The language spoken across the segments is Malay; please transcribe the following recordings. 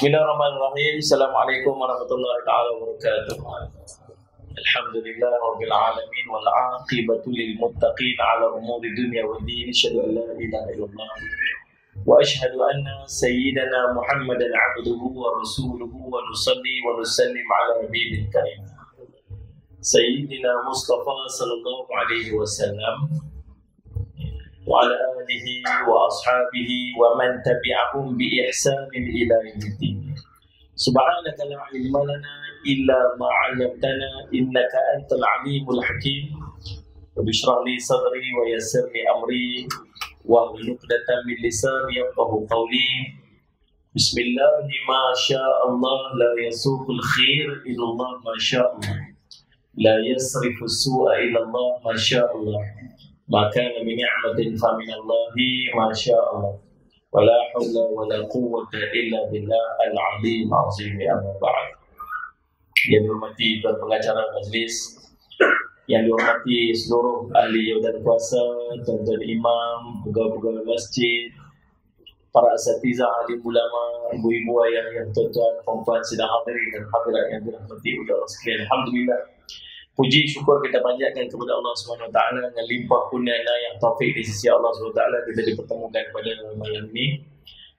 Bismillahirrahmanirrahim. Assalamualaikum warahmatullahi taala wabarakatuh. Alhamdulillah rabbil alamin wal aqibatu lil muttaqin ala umuri dunya wad din. Asyhadu an la ilaha illallah wa asyhadu anna sayyidana Muhammadan abduhu wa rasuluhu wa nusalli wa nusallim ala nabiyil karim Sayyidina Mustafa sallallahu alaihi wasallam wa ala alihi wa ashabihi wa man tabi'ahum bi ihsanin ila yaumiddin. Subhanaka la ilma lana illa ma 'allamtana innaka antal alimul hakim. Rabbi shrah li sadri wa yassir li amri wa hlul 'uqdatam min lisani yafqahu qawli. Bismillah ma syaa Allah la yasuqul khair illa Allah ma syaa Allah. La yasrifu su'a illa Allah ma syaa Allah. Maka min ni'matin fa min Allahi ma syaa Allah. Wala haula wala quwwata illa billah al-'azim azim. Amma ba'd. Yang dihormati tuan pengacara majlis, yang dihormati seluruh ahli dan kuasa, tuan-tuan imam, pegawai-pegawai masjid, para asatizah, ahli ulama, ibu-ibu ayah yang tuan-tuan perempuan sedang hadirin dan hadirat yang dirahmati Allah sekalian. Alhamdulillah. Puji syukur kita panjatkan kepada Allah SWT dengan limpah kurnia yang taufik di sisi Allah SWT kita dipertemukan pada malam ini.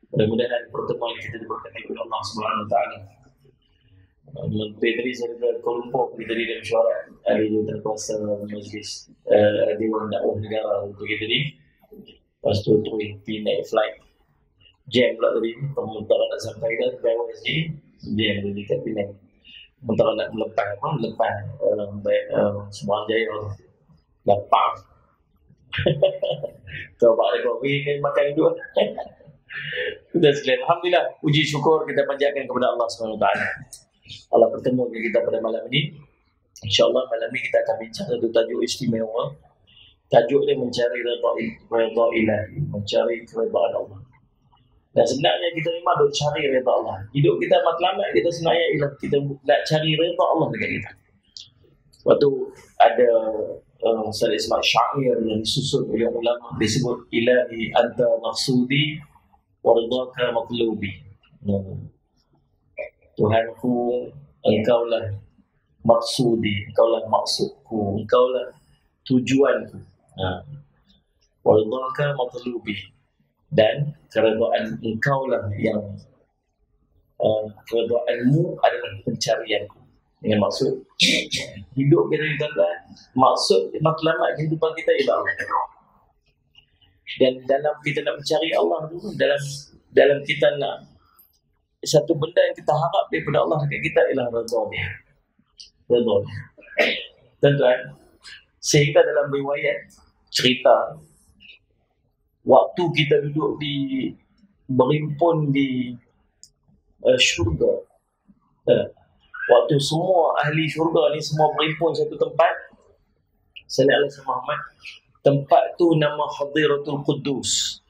Mudah-mudahan pertemuan kita diberkati oleh Allah SWT. Tadi saya dari Kuala Lumpur, kita di dalam mesyuarat ahli jawatan kuasa majlis Dewan Dakwah Negara pergi tadi. Lepas tu pergi naik flight jam pula tadi, pemutar nak sampai dah ke YSG, jam di dekat Penang. Mentara nak melepas Semua jaya lapar. Coba ada kopi kan makan dua. Sudah sekalian. Alhamdulillah, puji syukur kita panjatkan kepada Allah SWT. Allah bertemu dengan kita pada malam ini. InsyaAllah malam ini kita akan bincang satu tajuk istimewa. Tajuk dia mencari redha ilahi, mencari keredaan Allah. Dan sebenarnya kita memang nak cari redha Allah. Hidup kita matlamat kita sebenarnya ialah kita nak cari redha Allah dekat kita. Waktu ada Salih Ismail syair yang disusun oleh ulama disebut ilahi anta maksudi wa ridhaka matlubi. Tuhanku, engkaulah maksudi, engkaulah maksudku, engkaulah tujuanku. Wa ridhaka matlubi. Dan keredaan engkau lah yang keredaanmu adalah pencarianku. Dengan maksud hidup kita tuan-tuan, maksud matlamat kehidupan kita ialah Allah. Dan dalam kita nak mencari Allah tu, dalam kita nak satu benda yang kita harap daripada Allah dekat kita ialah redha dia. Redha dia. Tuan-tuan, sehingga dalam riwayat cerita waktu kita duduk berimpun di syurga, waktu semua ahli syurga ni semua berimpun satu tempat, sallallahu alaihi Muhammad, tempat tu nama Hadiratul Quddus.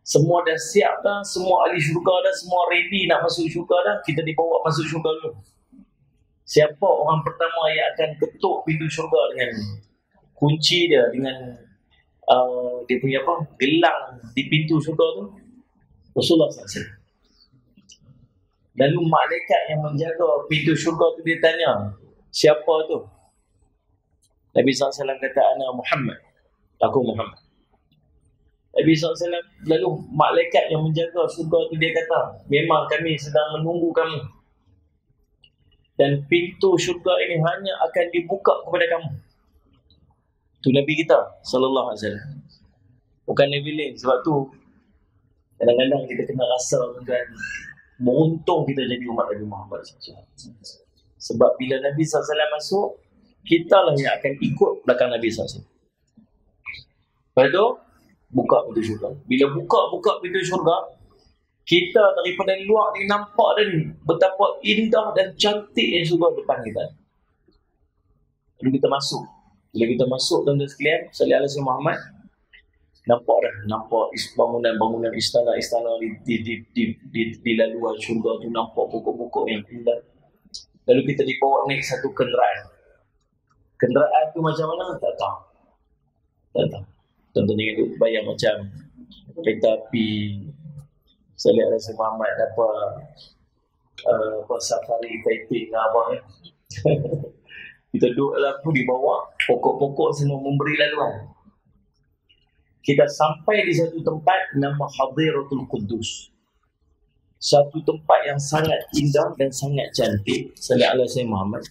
Semua dah siap dah, semua ahli syurga dah, semua ready nak masuk syurga dah, kita dibawa masuk syurga dulu. Siapa orang pertama yang akan ketuk pintu syurga dengan kunci dia, dengan dia punya gelang di pintu syurga tu? Rasulullah SAW. Lalu malaikat yang menjaga pintu syurga tu dia tanya, siapa tu? Nabi SAW kata, ana Muhammad, aku Muhammad. Nabi SAW, lalu malaikat yang menjaga syurga tu dia kata, memang kami sedang menunggu kamu. Dan pintu syurga ini hanya akan dibuka kepada kamu. Itu Nabi kita sallallahu alaihi wasallam. Bukan Nabi lain. Sebab tu kadang-kadang kita kena rasa kan beruntung kita jadi umat Nabi Muhammad SAW. Sebab bila Nabi SAW masuk, kita lah yang akan ikut belakang Nabi SAW. Lepas tu buka pintu syurga. Bila buka pintu syurga, kita daripada luar ni nampak dan betapa indah dan cantiknya syurga depan kita. Lalu kita masuk. Bila kita masuk tuan-tuan sekalian, sallallahu alaihi Muhammad, nampak bangunan istana di laluan syurga tu, nampak pokok-pokok yang indah. Lalu kita dibawa naik satu kenderaan. Kenderaan tu macam mana? Tak tahu. Tuan-tuan ingat tu bayang macam kereta api Salih alaihi Muhammad apa safari Taiping apa kan. Kita duduk lah tu di bawah, pokok-pokok semua memberi laluan. Kita sampai di satu tempat nama Hadiratul Quddus. Satu tempat yang sangat indah dan sangat cantik. Salih alaihi Muhammad.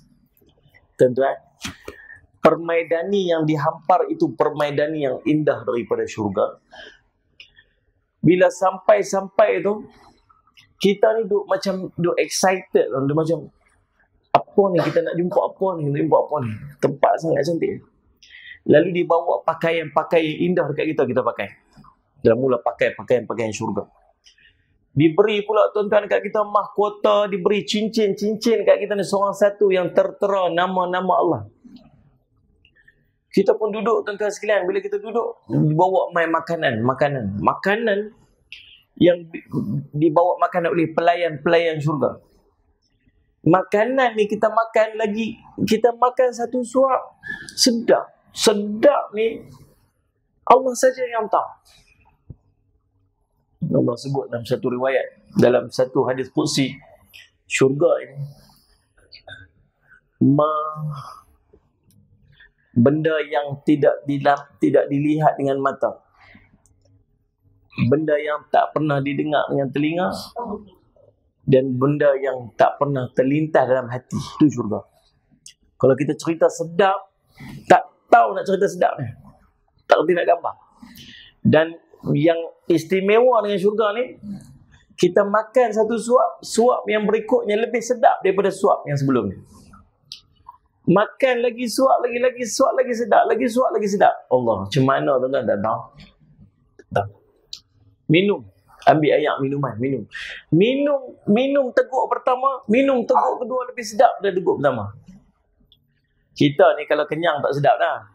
Tuan-tuan, permaidani yang dihampar itu permaidani yang indah daripada syurga. Bila sampai tu, kita ni duk excited, duk macam apa ni, kita nak jumpa apa ni, tempat sangat cantik. Lalu dibawa pakaian-pakaian indah dekat kita pakai. Dan mula pakai pakaian syurga. Diberi pula tuan-tuan dekat kita mahkota, diberi cincin-cincin dekat kita ni, seorang satu yang tertera nama-nama Allah. Kita pun duduk tuan-tuan sekalian, bila kita duduk dibawa main makanan yang dibawa makanan oleh pelayan-pelayan syurga. Makanan ni kita makan satu suap, sedap ni Allah saja yang tahu. Allah sebut dalam satu riwayat, dalam satu hadis qudsi, syurga ini benda yang tidak dilihat dengan mata, benda yang tak pernah didengar dengan telinga, dan benda yang tak pernah terlintas dalam hati, itu syurga. Kalau kita cerita sedap, tak tahu nak cerita sedap ni, tak kerti nak gambar. Dan yang istimewa dengan syurga ni, kita makan satu suap yang berikutnya lebih sedap daripada suap yang sebelum ni. Makan lagi suap lagi sedap. Allah, macam mana tuan-tuan, tak tahu. Minum, ambil air minuman, minum teguk pertama, minum teguk kedua lebih sedap daripada teguk pertama. Kita ni kalau kenyang tak sedap dah.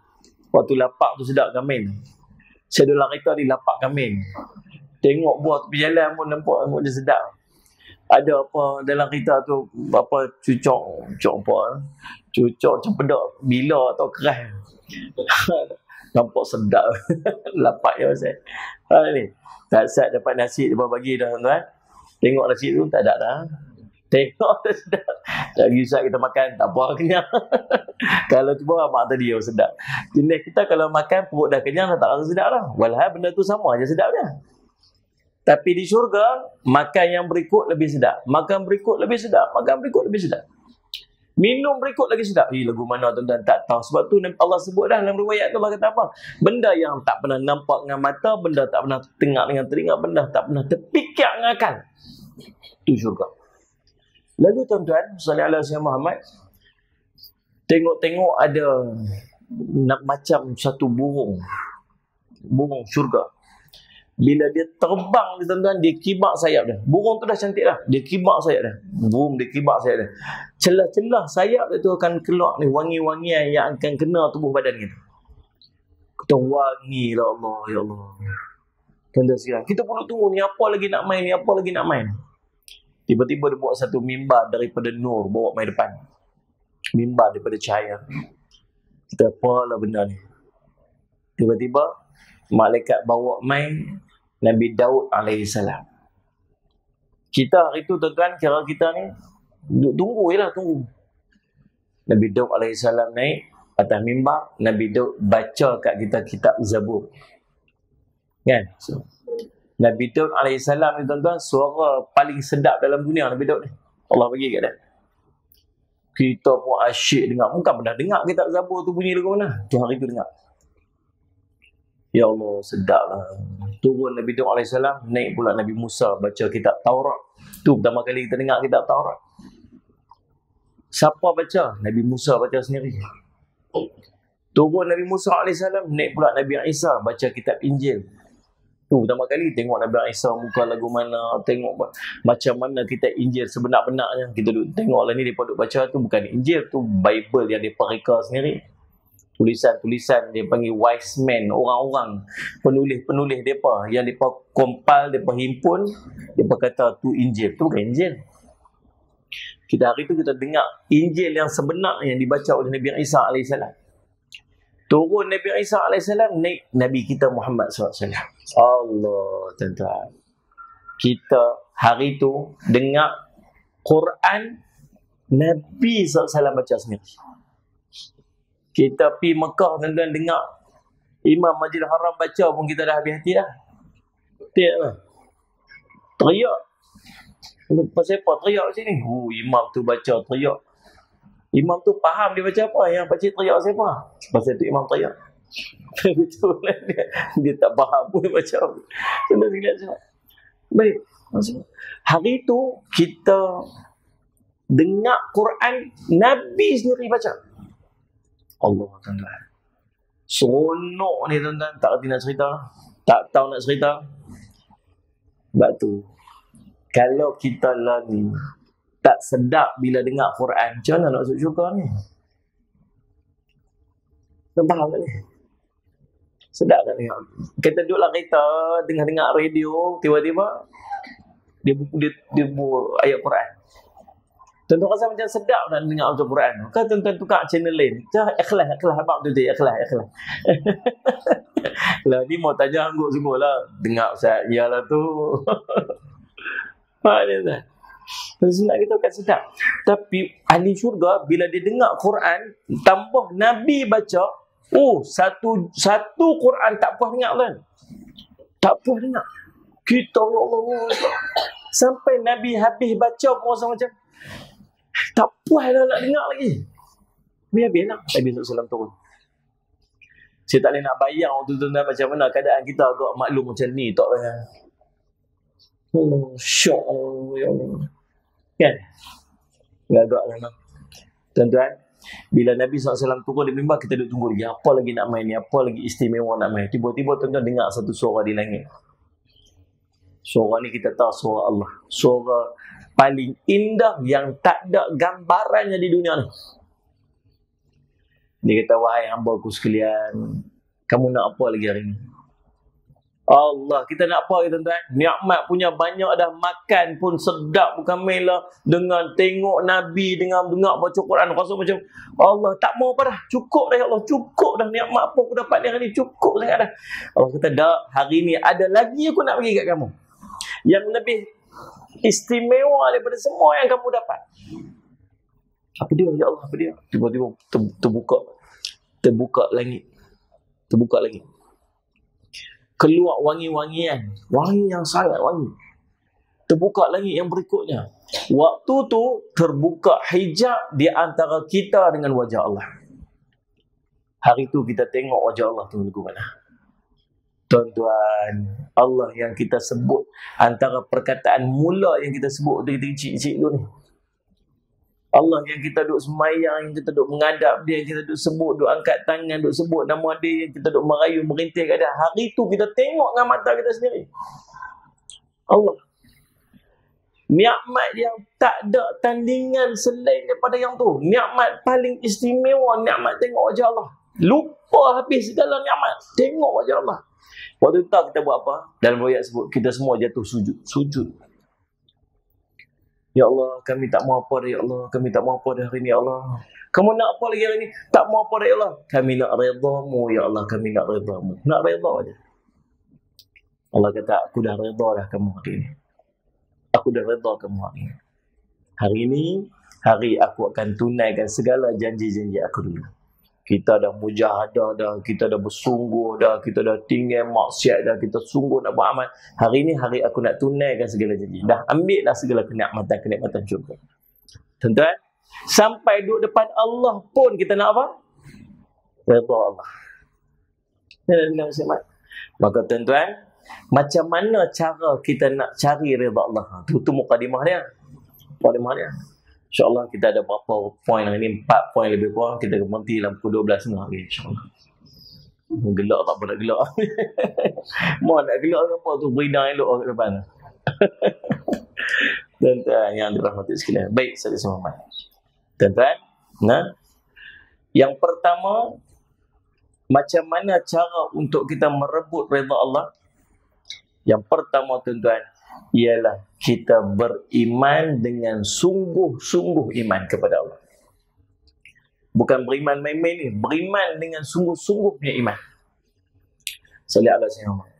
Waktu lapak tu sedap gamin. Saya dalam kereta di lapak gamin. Tengok buah tepi jalan pun nampak dia sedap. Ada apa dalam kereta tu, apa cucuk cempedak bila atau keras. Nampak sedap. Lapak je pasal. Ni. Tak sat dapat nasi dia bagi dah tuan-tuan. Tengok nasi tu tak ada dah. Tengok dah sedap. Tak risau kita makan, tak apa, kenyang. Kalau cuba mak tadi yang sedap. Jenis kita kalau makan perut dah kenyang dah tak rasa sedap dah. Walhal benda tu sama aja sedapnya. Tapi di syurga, makan yang berikut lebih sedap. Makan berikut lebih sedap. Minum berikut lagi sedap. Lagu mana tuan-tuan tak tahu. Sebab tu Allah sebut dah dalam riwayat tu, Allah kata apa? Benda yang tak pernah nampak dengan mata, benda tak pernah tengok dengan telinga, benda tak pernah terfikir dengan akal. Itu syurga. Lalu tuan-tuan, sallallahu alaihi wasallam Muhammad, tengok ada macam satu burung syurga. Bila dia terbang, tuan-tuan, dia kibak sayap dia. Burung tu dah cantik dah, dia kibak sayap dia. Celah-celah sayap dia tu akan keluar ni wangi-wangian yang akan kena tubuh badan kita. Kita wangi lah Allah, ya Allah. Tuan-tuan sekalian, kita perlu tunggu ni apa lagi nak main. Tiba-tiba dia buat satu mimbar daripada nur, bawa main depan. Mimbar daripada cahaya. Kita apalah benda ni. Tiba-tiba malaikat bawa main Nabi Daud alaihi salam. Kita hari tu tuan-tuan, kira kita ni tunggu. Nabi Daud alaihi salam naik atas mimbar, Nabi Daud baca kat kita kitab Zabur. Kan? Nabi Daud AS ni tuan-tuan, suara paling sedap dalam dunia Nabi Daud ni. Allah bagi kat dia. Kita pun asyik dengar. Bukan pernah dengar kitab Zabur tu bunyi lagu mana. Tu hari tu dengar. Ya Allah, sedap lah. Turun Nabi Daud AS, naik pula Nabi Musa baca kitab Taurat. Tu pertama kali kita dengar kitab Taurat. Siapa baca? Nabi Musa baca sendiri. Turun Nabi Musa AS, naik pula Nabi Isa baca kitab Injil. Tu pertama kali tengok Nabi Isa muka lagu mana, tengok macam mana kita Injil sebenar-benarnya. Kita tengoklah ni, mereka duk baca tu bukan Injil, tu Bible yang mereka reka sendiri. Tulisan-tulisan dia panggil wise men, orang-orang penulis-penulis mereka yang mereka compile, mereka himpun, mereka kata tu Injil. Tu bukan Injil. Kita hari tu kita dengar Injil yang sebenar yang dibaca oleh Nabi Isa AS. Turun Nabi Isa AS, naik Nabi kita Muhammad SAW. Allah, tuan-tuan. kita hari tu dengar Quran Nabi SAW baca sendiri. Kita pergi Mekah tuan-tuan dengar Imam Masjidil Haram baca pun kita dah habis hati dah. Betul lah. Teriak. Pasal apa teriak sini? Imam tu baca teriak. Imam tu faham dia baca apa. Yang baca teriak siapa? Pasal tu Imam teriak. Betul lah dia tak faham pun dia baca. Sudah sekalian semua. Baik. Hari tu kita dengar Quran Nabi sendiri baca. Allah tuan-tuan. Seronok ni tuan-tuan. Tak kerti nak cerita. Tak tahu nak cerita. Sebab tu kalau kita lah ni tak sedap bila dengar Quran, macam mana nak masuk syurga ni? Tak faham tak ni? Sedap tak ni? Kita duduklah kereta, dengar radio, tiba-tiba dia buat ayat Quran. Tuan-tuan rasa macam sedap nak dengar ayat Quran. Kan tuan-tuan tukar channel lain. Ikhlas abang tu dia, ikhlas. Lah ni mau tanya angguk semua lah. Dengar Ustaz, iyalah tu. Faham dia tak? Sunat kita akan sedap. Tapi ahli syurga bila dia dengar Quran tambah Nabi baca, satu Quran tak puas dengar kan? Tak puas dengar. Kita ya Allah. Sampai Nabi habis baca pun rasa macam tak puas dah nak dengar lagi. Biar-biarlah Nabi SAW turun. Saya tak boleh nak bayang waktu tu macam mana keadaan kita agak maklum macam ni tak lah. Syok ya Allah. Kan? Agak lah. Tuan-tuan, bila Nabi SAW turun di mimbar, kita duduk tunggu lagi. Apa lagi nak main ni? Apa lagi istimewa nak main? Tiba-tiba tuan-tuan dengar satu suara di langit. Suara ni kita tahu suara Allah. Suara paling indah yang tak ada gambarannya di dunia ni. Dia kata, wahai hamba-Ku sekalian, kamu nak apa lagi hari ni? Allah, kita nak apa lagi tuan-tuan? Nikmat punya banyak dah, makan pun sedap bukan main lah. Dengan tengok Nabi, dengan dengar baca Quran, rasa macam Allah tak mau apa dah. Cukup dah ya Allah, cukup dah nikmat apa aku dapat ni hari ni, cukup sangat dah. Allah kata, dah, hari ni ada lagi aku nak bagi kat kamu. Yang lebih istimewa daripada semua yang kamu dapat. Apa dia ya Allah, apa dia? Tiba-tiba terbuka langit. Terbuka langit. Keluar wangi-wangian. Wangi yang sangat wangi. Terbuka langit yang berikutnya. Waktu tu terbuka hijab di antara kita dengan wajah Allah. Hari tu kita tengok wajah Allah tu lagu mana. Tuan-tuan, Allah yang kita sebut antara perkataan mula yang kita sebut tu kita kecil-kecil dulu ni. Allah yang kita duk semayang, yang kita duk menghadap dia, yang kita duk sebut, duk angkat tangan, duk sebut nama dia, yang kita duk merayu, merintih kat dia. Hari tu kita tengok dengan mata kita sendiri. Allah. Nikmat yang tak ada tandingan selain daripada yang tu. Nikmat paling istimewa, nikmat tengok wajah Allah. Lupa habis segala nikmat. Tengok wajah Allah. Waktu tu kita buat apa? Dalam ayat sebut, kita semua jatuh sujud. Sujud. Ya Allah, kami tak mau apa dah ya Allah. Kami tak mau apa dah hari ni ya Allah. Kamu nak apa lagi hari ni? Tak mau apa dah ya Allah. Kami nak redha-Mu ya Allah. Kami nak redha-Mu. Nak redha aja. Allah kata, aku dah redha dah kamu hari ni. Aku dah redha kamu hari ni. Hari ni, hari aku akan tunaikan segala janji-janji aku dulu. Kita dah mujahadah dah, kita dah bersungguh dah, kita dah tinggal maksiat dah, kita sungguh nak buat amal. Hari ni hari aku nak tunaikan segala janji. Dah ambil dah segala kenikmatan syurga. Tuan-tuan, sampai duduk depan Allah pun kita nak apa? Redha Allah. Maka tuan-tuan, macam mana cara kita nak cari redha Allah? Itu mukadimah dia. Mukadimah dia. InsyaAllah kita ada berapa poin hari ni, 4 poin lebih kurang. Kita berhenti dalam pukul 12 setengah lagi, insyaAllah. Gelak tak apa nak gelak. Mau nak gelak apa tu, berinang elok kat depan. Tuan-tuan yang dirahmati sekalian. Baik, saya Muhammad. Tuan-tuan, yang pertama, macam mana cara untuk kita merebut redha Allah? Yang pertama tuan-tuan, ialah kita beriman dengan sungguh-sungguh iman kepada Allah. Bukan beriman main-main ni, beriman dengan sungguh-sungguhnya iman. Salih ala sayyidina.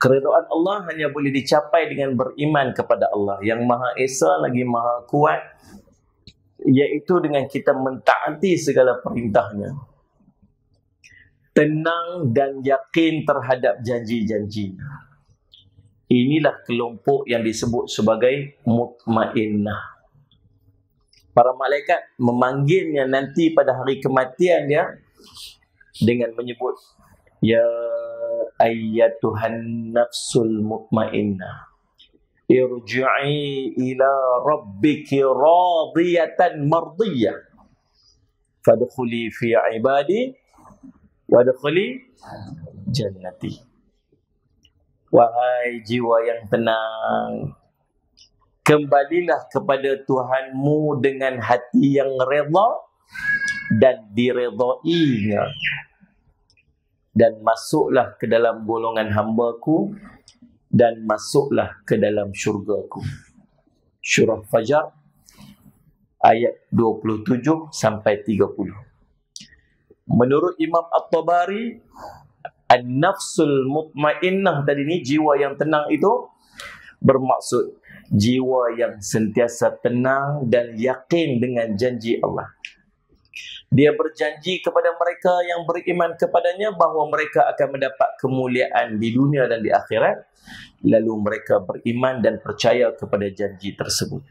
Keridhaan Allah hanya boleh dicapai dengan beriman kepada Allah yang Maha Esa lagi Maha Kuat, iaitu dengan kita mentaati segala perintahnya, tenang dan yakin terhadap janji-janjinya. Inilah kelompok yang disebut sebagai mutmainnah. Para malaikat memanggilnya nanti pada hari kematian dia dengan menyebut, ya ayyatuhan nafsul mutmainnah, irji'i ila rabbiki radiyatan mardiyah, fadkhuli fi ibadi wadkhuli jannati. Wahai jiwa yang tenang, kembalilah kepada Tuhanmu dengan hati yang redha dan diredainya, dan masuklah ke dalam golongan hamba-Ku dan masuklah ke dalam syurga-Ku. Surah Fajar ayat 27 sampai 30. Menurut Imam At-Tabari, an-nafsul mutmainnah tadi ni, jiwa yang tenang itu bermaksud jiwa yang sentiasa tenang dan yakin dengan janji Allah. Dia berjanji kepada mereka yang beriman kepadanya bahawa mereka akan mendapat kemuliaan di dunia dan di akhirat. Lalu mereka beriman dan percaya kepada janji tersebut.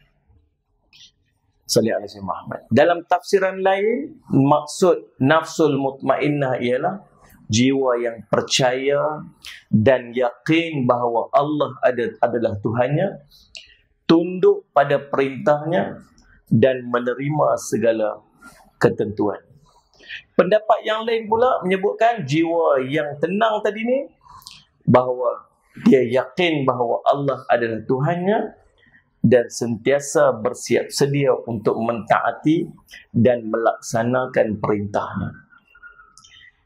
Sallallahu alaihi Muhammad. Dalam tafsiran lain, maksud nafsul mutmainnah ialah jiwa yang percaya dan yakin bahawa Allah adalah Tuhannya, tunduk pada perintahnya dan menerima segala ketentuan. Pendapat yang lain pula menyebutkan jiwa yang tenang tadi ni bahawa dia yakin bahawa Allah adalah Tuhannya dan sentiasa bersiap sedia untuk mentaati dan melaksanakan perintahnya.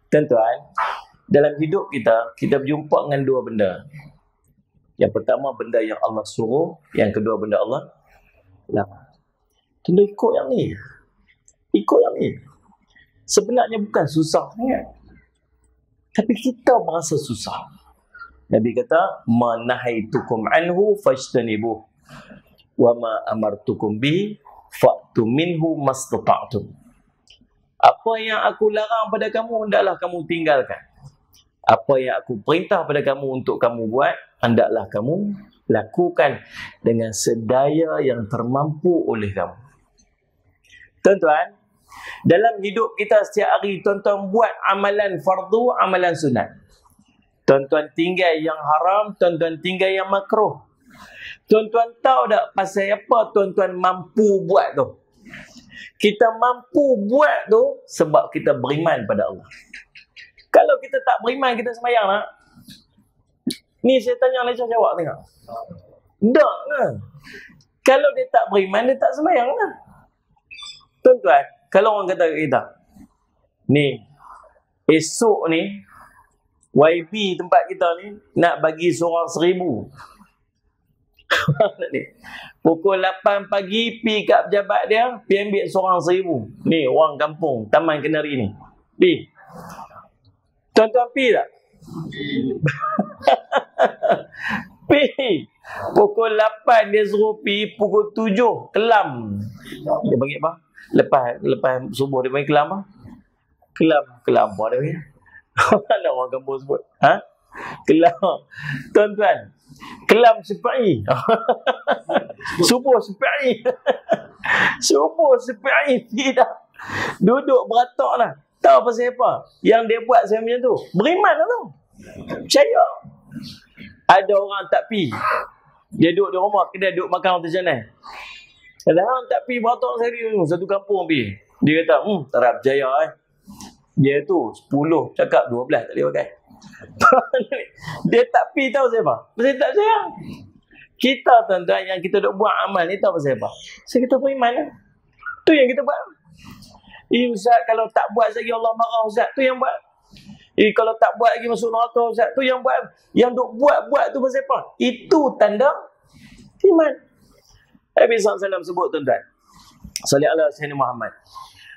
Tuan-tuan, dalam hidup kita berjumpa dengan dua benda. Yang pertama benda yang Allah suruh, yang kedua benda Allah larang. Tunda ikut yang ni. Ikut yang ni. Sebenarnya bukan susah sangat, tapi kita merasa susah. Nabi kata, ma nahaitukum anhu fajtanibuh wa ma amartukum bi fa'tu minhu mastata'tum. Apa yang aku larang pada kamu, hendaklah kamu tinggalkan. Apa yang aku perintah pada kamu untuk kamu buat, hendaklah kamu lakukan dengan sedaya yang termampu oleh kamu. Tuan-tuan, dalam hidup kita setiap hari, tuan-tuan buat amalan fardu, amalan sunat. Tuan-tuan tinggal yang haram, tuan-tuan tinggal yang makruh. Tuan-tuan tahu tak pasal apa tuan-tuan mampu buat tu? Kita mampu buat tu sebab kita beriman pada Allah. Kalau kita tak beriman, kita sembahyang tak? Ni saya tanya Malaysia jawab tengok. Tak lah. Kalau dia tak beriman, dia tak sembahyang lah. Tuan-tuan, kalau orang kata kat kita, ni, esok ni, YB tempat kita ni, nak bagi seorang 1,000. Pukul 8 pagi, pergi kat pejabat dia, pergi ambil seorang 1,000. Ni, orang kampung, Taman Kenari ni. Pergi. Tuan-tuan pergi tak? Pergi. Pukul 8 dia suruh pergi, pukul 7 kelam. Dia panggil apa? Lepas subuh dia panggil kelam apa? Kelam apa dia panggil? Mana orang kampung sebut? Ha? Kelam. Tuan-tuan, kelam sepai. Subuh sepai. Subuh sepai. Tidak. Duduk beratak lah. Tahu pasal apa? Yang dia buat saya macam tu. Beriman lah tu. Percaya. Ada orang tak pi. Dia duduk di rumah, dia duduk makan macam mana. Kadang-kadang tak pi beratak sekali. Satu kampung pi. Dia kata, tak nak percaya Dia tu 10 cakap 12 tak boleh pakai. Dia tak pi tahu siapa? Pasal tak percaya. Kita tuan-tuan yang kita duk buat amal ni tahu pasal apa? Pasal kita beriman lah. Tu yang kita buat. Ustaz kalau tak buat lagi Allah marah Ustaz. Tu yang buat. Kalau tak buat lagi masuk neraka Ustaz. Tu yang buat. Yang duk buat tu pasal apa? Itu tanda iman. Nabi SAW sebut tuan-tuan. Sallallahu alaihi Muhammad.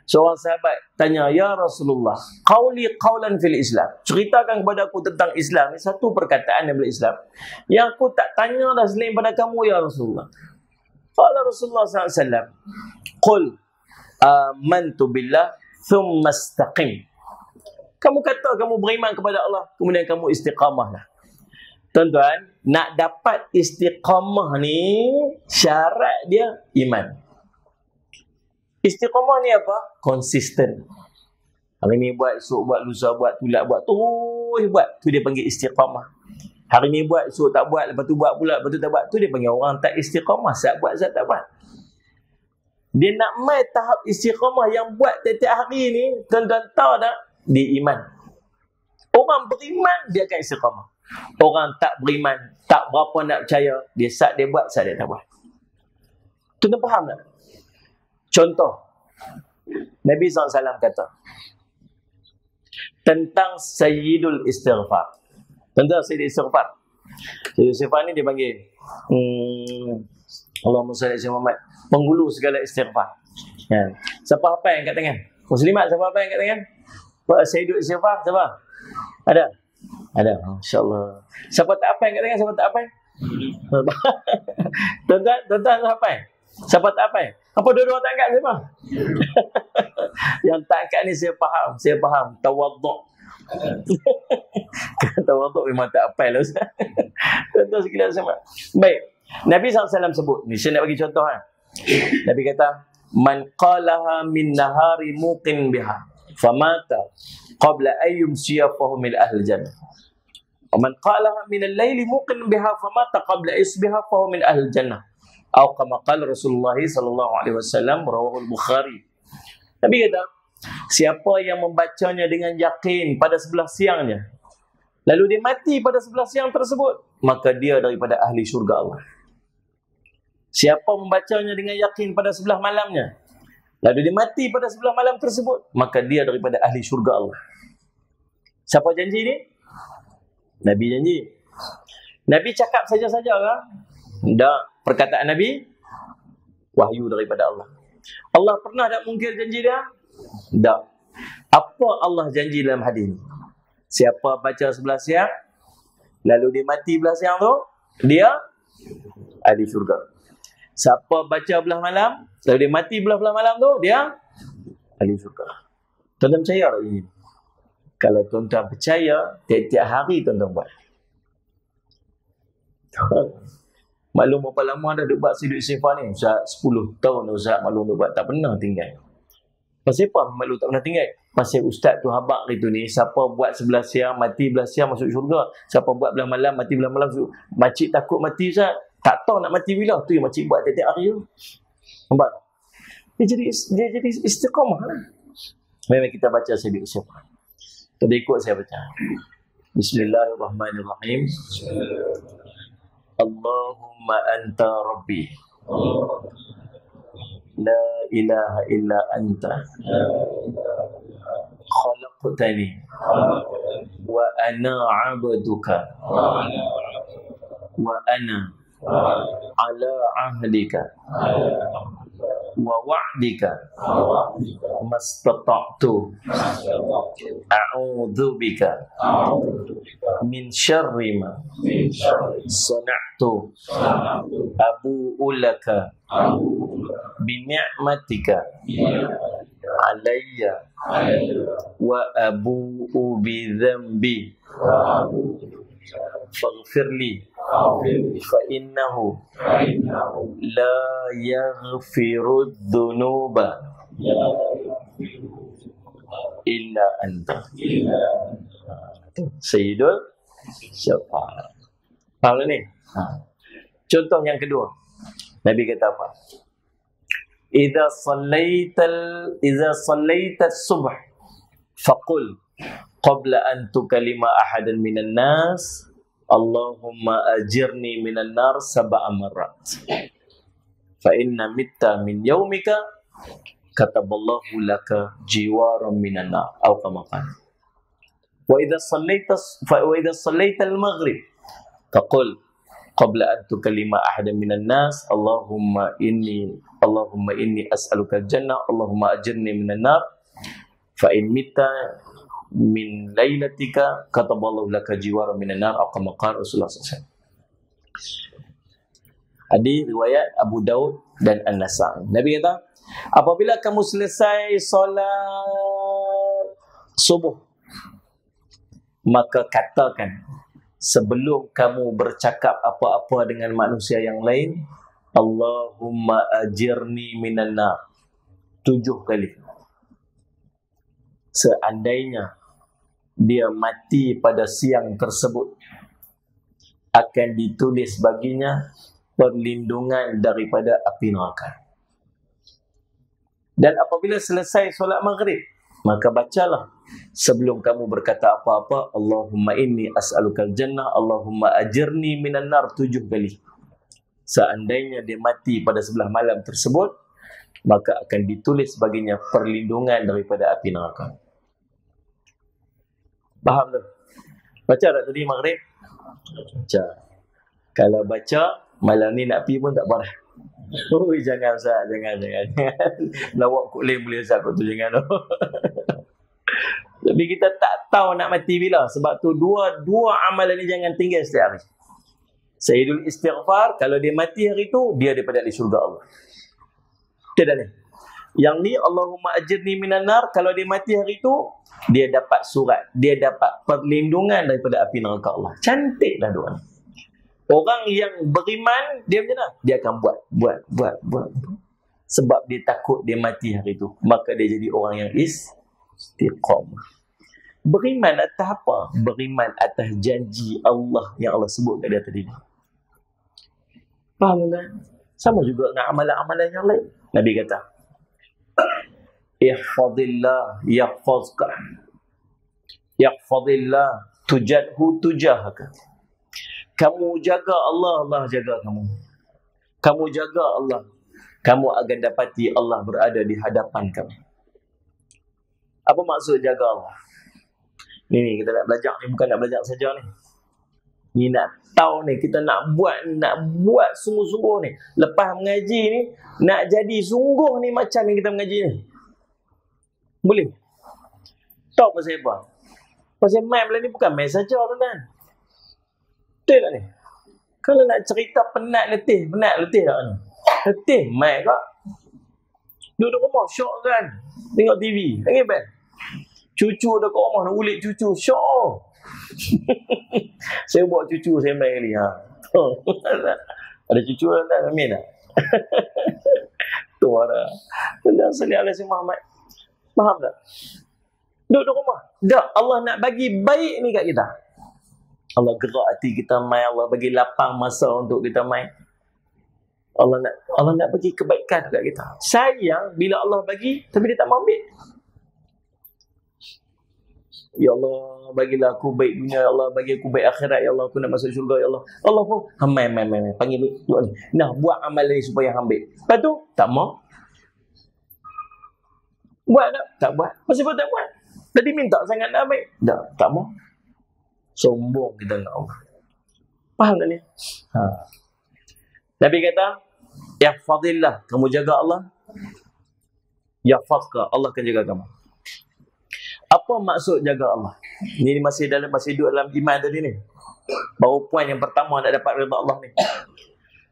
Seorang sahabat tanya, "Ya Rasulullah, qauli qaulan fil Islam." Ceritakan kepada aku tentang Islam. Ini satu perkataan dalam Islam yang aku tak tanya dah selain pada kamu, ya Rasulullah. Qala Rasulullah SAW, "Qul amantu billah thumma istaqim." Kamu kata kamu beriman kepada Allah, kemudian kamu istiqamahlah. Tuan-tuan, nak dapat istiqamah ni, syarat dia iman. Istiqamah ni apa? Konsisten. Hari ni buat, esok buat, lusa buat, tulak buat, terus buat. Tu dia panggil istiqamah. Hari ni buat, esok tak buat, lepas tu buat pula, lepas tu tak buat. Tu dia panggil orang tak istiqamah. Sat buat, sat tak buat. Dia nak mai tahap istiqamah yang buat tiap-tiap hari ni, tuan-tuan tahu tak? Di iman. Orang beriman, dia akan istiqamah. Orang tak beriman, tak berapa nak percaya, dia sat dia buat, sat dia tak buat. Tuan-tuan faham tak? Contoh, Nabi SAW kata tentang Sayyidul Istighfar. Tentang Sayyidul Istighfar. Sayyidul Istighfar ni dia panggil Allahumma salli ala Muhammad, penghulu segala istighfar. Ya. Siapa apa yang kat tangan? Muslimat siapa apa yang kat tangan? Sayyidul Istighfar siapa? Ada? Ada. Masya-Allah. Siapa tak apa yang kat tangan? Siapa tak apa? Tuan-tuan apa? Siapa tak apa? Apa dua-dua tak angkat siapa? Yang tak angkat ni saya faham. Tawaduk. Tawaduk memang tak apa lah Ustaz. Tuan-tuan sekalian sama. Baik. Nabi SAW sebut. Ni saya nak bagi contoh. Nabi kata, "Man qalaha min nahari muqin biha, famata qabla ayyum siyafahu min ahli jannah. Man qalaha min al-layli muqin biha, famata qabla isbiha fahu min ahli jannah." Atau kama qala Rasulullah sallallahu alaihi wasallam, rawahul Bukhari. Nabi kata, siapa yang membacanya dengan yakin pada sebelah siangnya, lalu dia mati pada sebelah siang tersebut, maka dia daripada ahli syurga Allah. Siapa membacanya dengan yakin pada sebelah malamnya, lalu dia mati pada sebelah malam tersebut, maka dia daripada ahli syurga Allah. Siapa janji ni? Nabi janji. Nabi cakap saja-saja kan? Tak. Perkataan Nabi, wahyu daripada Allah. Allah pernah tak mungkir janji dia? Tak. Apa Allah janji dalam hadis ni? Siapa baca sebelah siang, lalu dia mati belah siang tu, dia ahli syurga. Siapa baca belah malam, lalu dia mati belah malam tu, dia ahli syurga. Tuan-tuan percaya tak ini? Kalau tuan-tuan percaya, tiap-tiap hari tuan-tuan buat. Maklum berapa lama dah duk buat Sayyidul Istighfar ni? Ustaz, 10 tahun Ustaz maklum duk buat, tak pernah tinggal. Pasal apa maklum tak pernah tinggal? Pasal Ustaz tu habaq gitu ni, siapa buat sebelah siang, mati belah siang masuk syurga. Siapa buat belah malam, mati belah malam. Makcik takut mati Ustaz. Tak tahu nak mati bila. Tu yang makcik buat tiap-tiap hari tu. Nampak? Dia jadi istiqamah lah. Memang kita baca Sayyidul Istighfar. Tadi ikut saya baca. Bismillahirrahmanirrahim. Allahumma anta rabbi, la ilaha illa anta, khalaqtani wa ana abduka wa ana ala ahdika wa wa'dika mastata'tu a'udzu bika min syarri ma sana'tu abu'u laka bi ni'matika alayya wa abu'u bi dhanbi faghfirli fa innahu la yaghfiru dhunuba illa anta. Sayyidul Istighfar. Faham ni? Contoh yang kedua. Nabi kata apa? Idza sallaita subh faqul qabla an tukallima ahadan minan nas Allahumma ajirni minan nar sab'a marrat fa inna mitta min yaumika kataballahu laka jiwaran minan nar atau kama qala. Wa idza sallaita al-maghrib faqul qabla an tukallima ahadan minan nas, Allahumma inni as'aluka al-jannah, Allahumma ajirni minan nar, fa in mitta min lailatika kataballahu laka jiwara minan nar, atau kama qala Rasulullah SAW. Hadis riwayat Abu Daud dan An-Nasa'i. Nabi kata, apabila kamu selesai solat subuh, maka katakan sebelum kamu bercakap apa-apa dengan manusia yang lain, Allahumma ajirni minan nar, 7 kali. Seandainya dia mati pada siang tersebut, akan ditulis baginya perlindungan daripada api neraka. Dan apabila selesai solat maghrib, maka bacalah sebelum kamu berkata apa-apa, Allahumma inni as'alukal jannah, Allahumma ajirni minan nar, 7 kali. Seandainya dia mati pada sebelah malam tersebut, maka akan ditulis baginya perlindungan daripada api neraka. Faham tak? Baca tak tadi maghrib? Baca. Kalau baca, malam ni nak pergi pun tak parah. Oh, jangan Ustaz, jangan. Lawak kulim boleh Ustaz, tu jangan. Tapi kita tak tahu nak mati bila. Sebab tu dua amalan ni jangan tinggal setiap hari. Sayyidul istighfar, kalau dia mati hari tu, dia daripada ahli syurga Allah. Tidak ni. Yang ni, Allahumma ajirni minan nar, kalau dia mati hari tu, dia dapat surat, dia dapat perlindungan daripada api neraka Allah. Cantiklah doa ni. Orang yang beriman, dia macam mana? Dia akan buat. Sebab dia takut dia mati hari tu. Maka dia jadi orang yang istiqamah. Beriman atas apa? Beriman atas janji Allah yang Allah sebut kat dia tadi. Faham tak? Sama juga dengan amalan-amalan yang lain. Nabi kata, ihfadillah yahfazka. Yahfadillah tujadhu tujahaka. Kamu jaga Allah, Allah jaga kamu. Kamu jaga Allah, kamu akan dapati Allah berada di hadapan kamu. Apa maksud jaga Allah? Ni kita nak belajar ni, bukan nak belajar saja ni. Ni nak tahu ni, kita nak buat sungguh-sungguh ni. Lepas mengaji ni, nak jadi sungguh ni macam yang kita mengaji ni. Boleh? Tahu pasal apa? Pasal main benda ni bukan main saja, tuan-tuan. Betul tak ni? Kalau nak cerita penat letih tak ni? Letih, main kak. Duduk rumah, syok kan? Tengok TV, lagi best. Cucu dah kat rumah, nak ulit cucu, syok. Saya buat cucu, saya main kali. Ada cucu tak? Amin tak? Tu ada. Benda salih alaihi Muhammad. Faham tak? Duduk rumah. Dah, Allah nak bagi baik ni kat kita. Allah gerak hati kita main, Allah bagi lapang masa untuk kita main. Allah nak bagi kebaikan dekat kita. Sayang bila Allah bagi tapi dia tak mau ambil. Ya Allah, bagilah aku baik dunia, ya Allah bagi aku baik akhirat, ya Allah aku nak masuk syurga, ya Allah. Allah pun main panggil doa ni. Nah, buat amal ni supaya ambil. Lepas tu tak mau. Buat tak buat. Pasal apa tak buat? Tadi minta sangat nak ambil. Tak mau. Sombong kita dengan Allah. Faham tak ni? Nabi kata, yahfadillah, kamu jaga Allah, yahfazka, Allah akan jaga kamu. Apa maksud jaga Allah? Ini masih duduk dalam iman tadi ni. Baru poin yang pertama nak dapat redha Allah ni.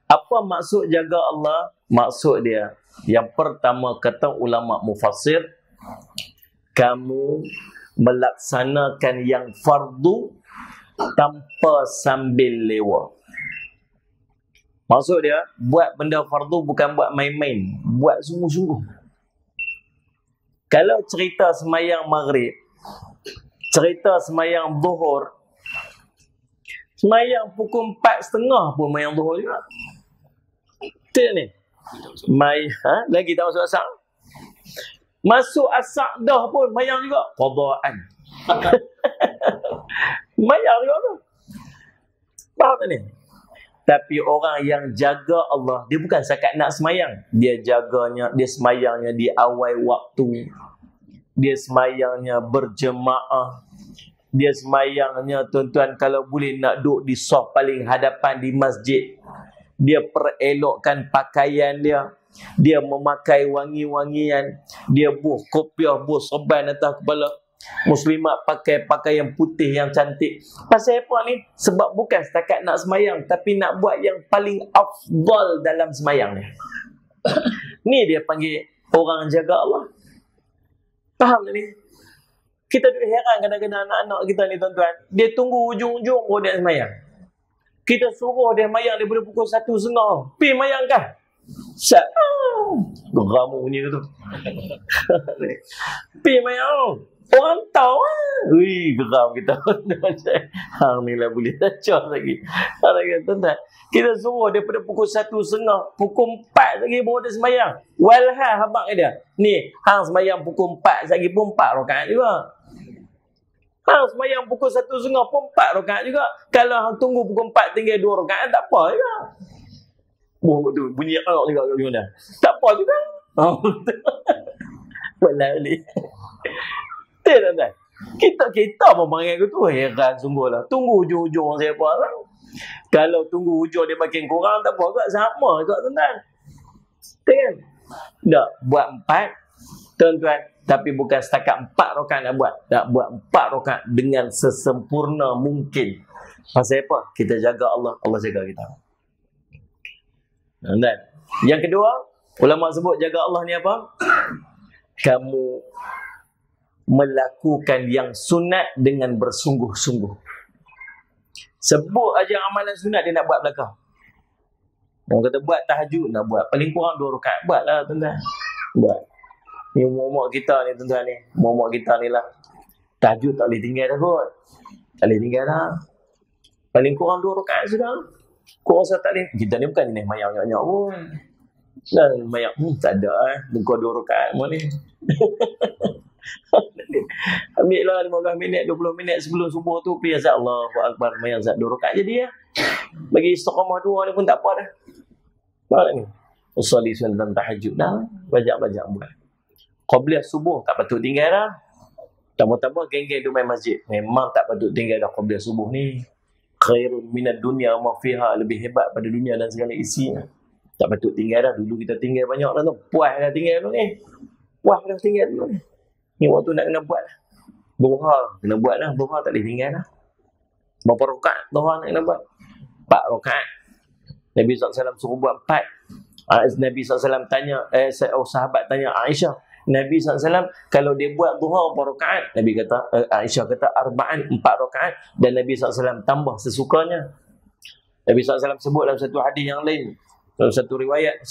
Apa maksud jaga Allah? Maksud dia, yang pertama kata ulama mufassir, kamu melaksanakan yang fardu tanpa sambil lewa. Maksud dia, buat benda fardu bukan buat main-main, buat sungguh-sungguh. Kalau cerita semayang maghrib, cerita semayang zuhur, semayang pukul 4.30 pun mayang zuhur juga. Betul ni? Lagi tak masuk asar? Masuk asar dah pun mayang juga. Qadaan. Mayang juga tu. Faham tak ni? Tapi orang yang jaga Allah, dia bukan sekat nak semayang. Dia jaganya, dia semayangnya di awal waktu. Dia semayangnya berjemaah. Dia semayangnya tuan-tuan kalau boleh nak duduk di saf paling hadapan di masjid. Dia perelokkan pakaian dia. Dia memakai wangi-wangian. Dia buh kopiah, buh sorban atas kepala. Muslimat pakai pakaian putih yang cantik. Pasal apa ni? Sebab bukan setakat nak semayang, tapi nak buat yang paling afdal dalam semayang ni. Ni dia panggil orang jaga Allah. Faham tak ni? Kita duduk heran kadang-kadang anak-anak kita ni tuan-tuan. Dia tunggu ujung-ujung baru dia semayang. Kita suruh dia mayang daripada pukul 1.30. Pergi mayang kan? Geram bunyi tu. Pergi mayang. Orang tahu Wih, geram kita. Hang ni lah boleh tacah lagi. Tuan-tuan, kita suruh daripada pukul 1.30, pukul 4 lagi baru dia semayang. Walhal habang dia. Ni, hang semayang pukul 4 lagi pun 4 rakaat juga. Hang semayang pukul 1.30 pun 4 rakaat juga. Kalau hang tunggu pukul 4 tinggal 2 rakaat, tak apa juga. Tu bunyi anak juga kat mana. Tak apa juga. Walhal ni. Tuan-tuan. Kita pun panggil aku tu heran sungguhlah. Tunggu hujung-hujung siapa lah. Kalau tunggu hujung dia makin kurang tak apa juga, sama juga tuan-tuan. Kan? Tak buat 4 tuan-tuan, tapi bukan setakat 4 rakaat nak buat. Tak buat 4 rakaat dengan sesempurna mungkin. Pasal apa? Kita jaga Allah, Allah jaga kita. Tuan-tuan. Yang kedua, ulama sebut jaga Allah ni apa? Kamu melakukan yang sunat dengan bersungguh-sungguh. Sebut aja amalan sunat dia nak buat belakang. Orang kata buat tahajud nak buat. Paling kurang 2 rakaat. Buatlah tuan-tuan. Buat. Ni umur-umur kita ni tuan-tuan ni. Umur-umur kita ni lah. Tahajud tak boleh tinggal dah kot. Tak boleh tinggal dah. Paling kurang 2 rakaat sudah. Kau rasa tak boleh. Kita ni bukan jenis mayang nyak-nyak pun. Dan mayang tak ada Buka 2 rakaat semua ni. Ambil lah 15 minit 20 minit sebelum subuh tu pergi azan Allahu Akbar mayang azan 2 rakaat jadi ya. Bagi istiqamah 2 ni pun tak apa dah. Nampak ni. Usolli sunatan tahajud dah. Bajak-bajak buat. Qabliyah subuh tak patut tinggal dah. Tambah-tambah geng-geng duduk main masjid. Memang tak patut tinggal dah qabliyah subuh ni. Khairun minad dunya ma fiha, lebih hebat pada dunia dan segala isinya. Tak patut tinggal dah. Dulu kita tinggal banyak dah tu. Puas dah tinggal dulu ni. Puas dah tinggal dulu ni. Ni waktu nak kena buat lah. Duha kena buat lah. Duha tak boleh tinggal lah. Berapa rakaat duha nak kena buat? 4 rakaat. Nabi SAW suruh buat 4. Nabi SAW tanya, sahabat tanya Aisyah, Nabi SAW kalau dia buat duha berapa rakaat? Nabi kata, Aisyah kata arba'an, 4 rakaat. Dan Nabi SAW tambah sesukanya. Nabi SAW sebut dalam satu hadis yang lain, dalam satu riwayat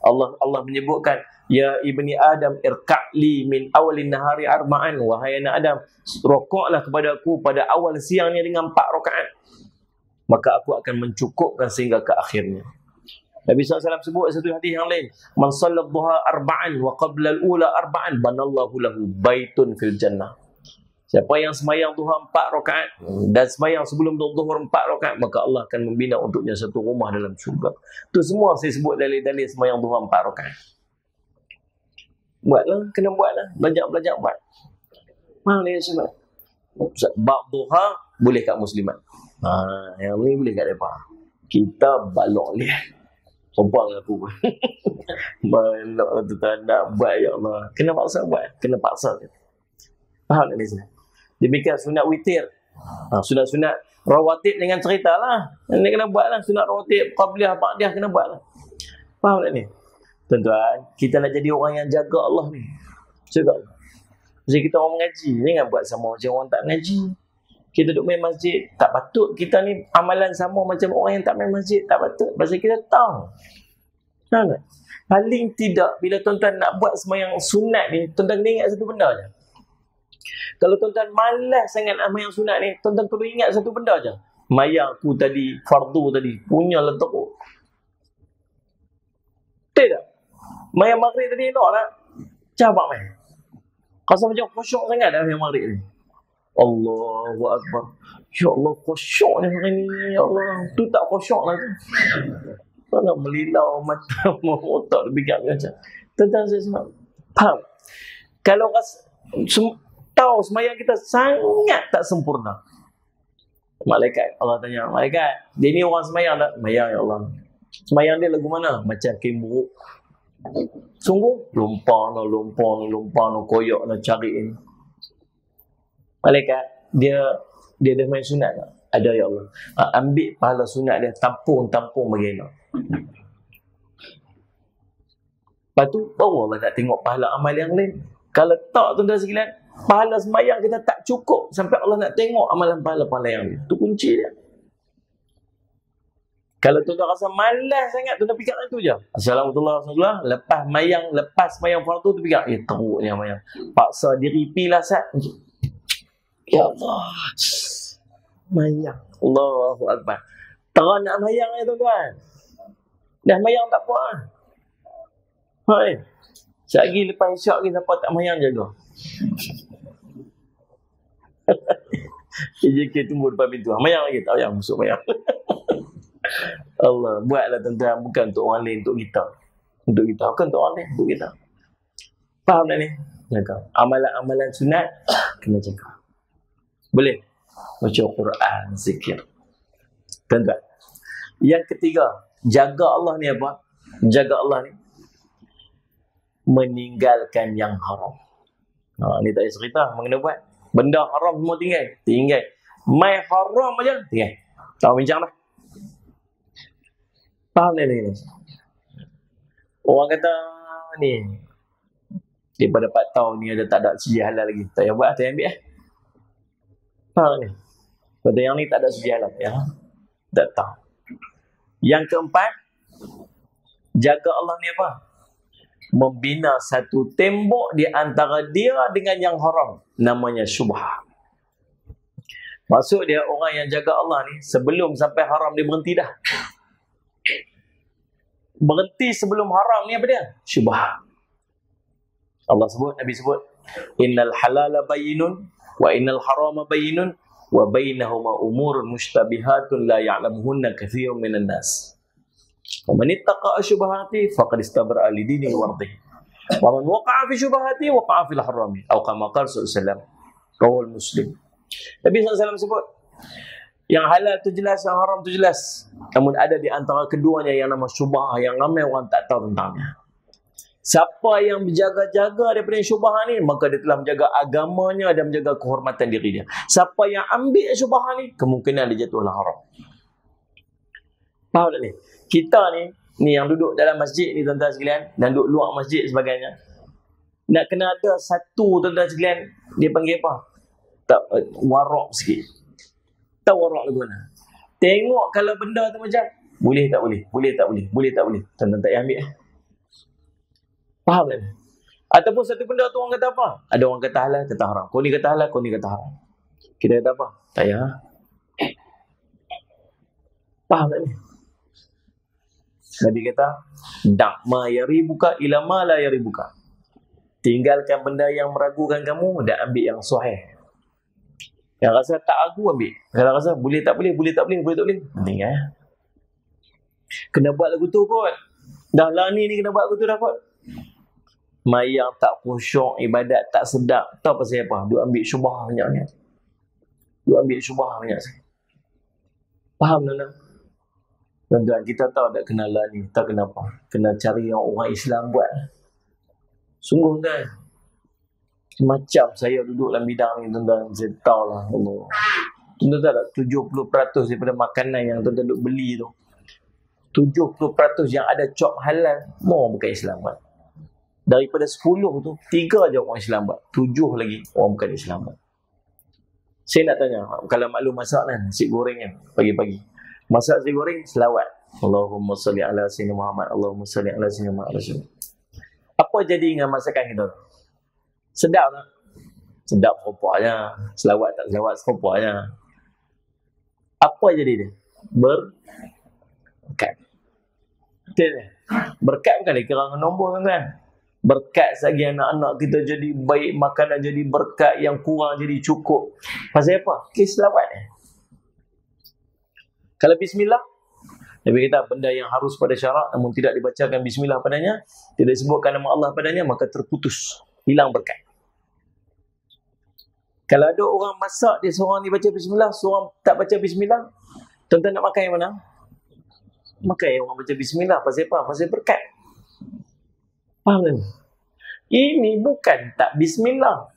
Allah menyebutkan, ya ibni Adam irka'li min awalin nahari arba'an, wahai anak Adam, rokoklah kepada aku pada awal siangnya dengan 4 rakaat, maka aku akan mencukupkan sehingga ke akhirnya. Nabi SAW sebut satu hadis yang lain, man sallat duha arba'an wa qabla al-ula arba'an banallahu lahu baitun fil jannah. Siapa yang semayang duha 4 rakaat dan semayang sebelum zuhur 4 rakaat, maka Allah akan membina untuknya satu rumah dalam syurga. Tu semua saya sebut dalil-dalil semayang duha 4 rakaat. Buatlah, kena buatlah. Belajar buat. Mana ni sebab? Bab duha boleh kat muslimat. Yang ni boleh kat mereka. Kita balok ni. Sombong aku pun. Balok tu tak nak buat, ya Allah. Kena paksa buat. Kena paksa. Faham tak ni sini? Demikian sunat witir. Sunat-sunat rawatib dengan cerita lah. Ini kena buat lah. Sunat rawatib, qabliyah, ba'diyah kena buat lah. Faham tak ni? Tuan-tuan, kita nak jadi orang yang jaga Allah ni. Jaga Allah. Jadi kita orang mengaji, jangan buat sama macam orang tak mengaji. Kita duduk main masjid, tak patut kita ni amalan sama macam orang yang tak main masjid. Tak patut. Pasal kita tahu. Faham tak? Paling tidak, bila tuan-tuan nak buat semayang sunat ni, tuan-tuan kena ingat satu benda je. Kalau tuan-tuan malas sangat nak mayang sunat ni, tuan-tuan perlu ingat satu benda je. Mayang aku tadi, fardu tadi, punya letak. Tidak. Mayang maghrib tadi nak tak? Cabak main. Rasa macam khusyuk sangat dah mayang maghrib ni. Allahu Akbar. Ya Allah, khusyuk ni hari ni. Ya Allah. Tu tak khusyuk lah tu. Tak nak melilau mata, otak lebih kat macam. Tuan-tuan saya sebab. Faham? Kalau rasa tahu semayang kita sangat tak sempurna. Malaikat, Allah tanya, malaikat, dia ni orang semayang tak? Semayang ya Allah. Semayang dia lagu mana? Macam kemuruk. Sungguh? Lumpang, koyok nak cariin. Malaikat, dia dah main sunat tak? Ada ya Allah. Ambil pahala sunat dia, tampung bagaimana. Lepas tu, baru Allah nak tengok pahala amal yang lain. Kalau tak, tuan-tuan sekalian, pahala semayang kita tak cukup sampai Allah nak tengok amalan pahala-pahala yang lain. Itu kunci dia. Kalau tuan-tuan rasa malas sangat, tuan-tuan fikir itu je. Assalamualaikum warahmatullahi wabarakatuh. Lepas mayang fardu tu fikir, teruknya mayang. Paksa diri pilah sat. Ya Allah. Mayang. Allahu Akbar. Terang nak mayang ya tuan-tuan. Dah mayang tak apa lah. Hai. Sekali lepas isyak ni siapa tak mayang jaga. JK tunggu depan pintu. Mayang lagi tak payah masuk mayang. Allah, buatlah tuan-tuan, bukan untuk orang lain, untuk kita. Untuk kita, bukan untuk orang lain, untuk kita. Faham tak ni? Jaga. Amalan-amalan sunat kena jaga. Boleh? Baca Quran, zikir. Tuan-tuan. Yang ketiga, jaga Allah ni apa? Jaga Allah ni meninggalkan yang haram. Ni tak ada cerita mengenai buat. Benda haram semua tinggal. Mai haram aja tinggal. Tak bincang dah. Faham ni? Orang kata ni daripada 4 tahun ni ada tak ada sijil halal lagi. Tak payah buat, tak payah ambil Faham ni? Kata yang ni tak ada sijil halal ya. Tak tahu. Yang keempat, jaga Allah ni apa? Membina satu tembok di antara dia dengan yang haram. Namanya syubhah. Maksud dia orang yang jaga Allah ni sebelum sampai haram dia berhenti dah. Berhenti sebelum haram ni apa dia? Syubhah. Allah sebut, Nabi sebut, innal halala bayyinun wa innal harama bayyinun wa bainahuma umurun mushtabihatun la ya'lamuhunna katsirun minan nas. Wa man ittaqa syubhati faqad istabra'a li dinihi wa irdihi. Wa man waqa'a fi syubhati waqa'a fil harami. Atau kama qala sallallahu alaihi wasallam. Rawal Muslim. Nabi SAW sebut, yang halal tu jelas, yang haram tu jelas. Namun ada di antara keduanya yang nama syubhah, yang ramai orang tak tahu tentangnya. Siapa yang berjaga-jaga daripada syubhah ni, maka dia telah menjaga agamanya dan menjaga kehormatan diri dia. Siapa yang ambil syubhah ni, kemungkinan dia jatuhlah haram. Faham tak ni? Kita ni yang duduk dalam masjid ni tuan-tuan sekalian, dan duduk luar masjid sebagainya, nak kena ada satu tuan-tuan sekalian, dia panggil apa? Tak, warak sikit. Tak warak lagu mana? Tengok kalau benda tu macam boleh tak boleh, boleh tak boleh, boleh tak boleh. Tuan-tuan tak payah ambil. Faham tak? Ataupun satu benda tu orang kata apa? Ada orang kata halal, kata haram. Kau ni kata halal, kau ni kata haram. Kita kata apa? Tak payah. Faham tak ni? Nabi kata, dak ma yaribuka ila ma la yaribuka. Tinggalkan benda yang meragukan kamu dan ambil yang sahih. Yang rasa tak ragu ambil. Kalau rasa boleh tak boleh, boleh tak boleh, boleh tak boleh, tinggal. Kena buat lagu tu kot. Dah lah ni kena buat lagu tu dah kot. Mayang tak khusyuk, ibadat tak sedap. Tahu pasal apa? Dia ambil syubhah banyak-banyak. Dia ambil syubhah banyak. Faham tak? Tuan-tuan, kita tahu tak kena lah ni. Tak kenapa. Kena cari yang orang Islam buat. Sungguh kan? Macam saya duduk dalam bidang ni, tuan-tuan, saya tahu lah Allah. Tuan-tuan tahu tak 70% daripada makanan yang tuan-tuan duduk beli tu, 70% yang ada cop halal, mau bukan Islam buat. Daripada 10 tu, 3 je orang Islam buat, 7 lagi orang bukan Islam buat. Saya nak tanya, kalau maklum masak kan, nasi goreng kan, pagi-pagi. Masak nasi goreng, selawat. Allahumma salli ala sayyidina Muhammad, Allahumma salli ala sayyidina Muhammad. Apa jadi dengan masakan kita? Sedap tak? Sedap serupa-serupa. Selawat tak selawat serupa-serupa. Apa jadi dia? Berkat. Betul tak? Berkat bukan dia kira nombor kan? Berkat segi anak-anak kita jadi baik, makanan jadi berkat, yang kurang jadi cukup. Pasal apa? Kes selawat ni. Kalau bismillah, Nabi kata benda yang harus pada syarak namun tidak dibacakan bismillah padanya, tidak disebutkan nama Allah padanya, maka terputus, hilang berkat. Kalau ada orang masak, dia seorang ni baca bismillah, seorang tak baca bismillah, tuan-tuan nak makan yang mana? Makan yang orang baca bismillah. Pasal apa? Pasal berkat. Faham tak? Ini bukan tak bismillah.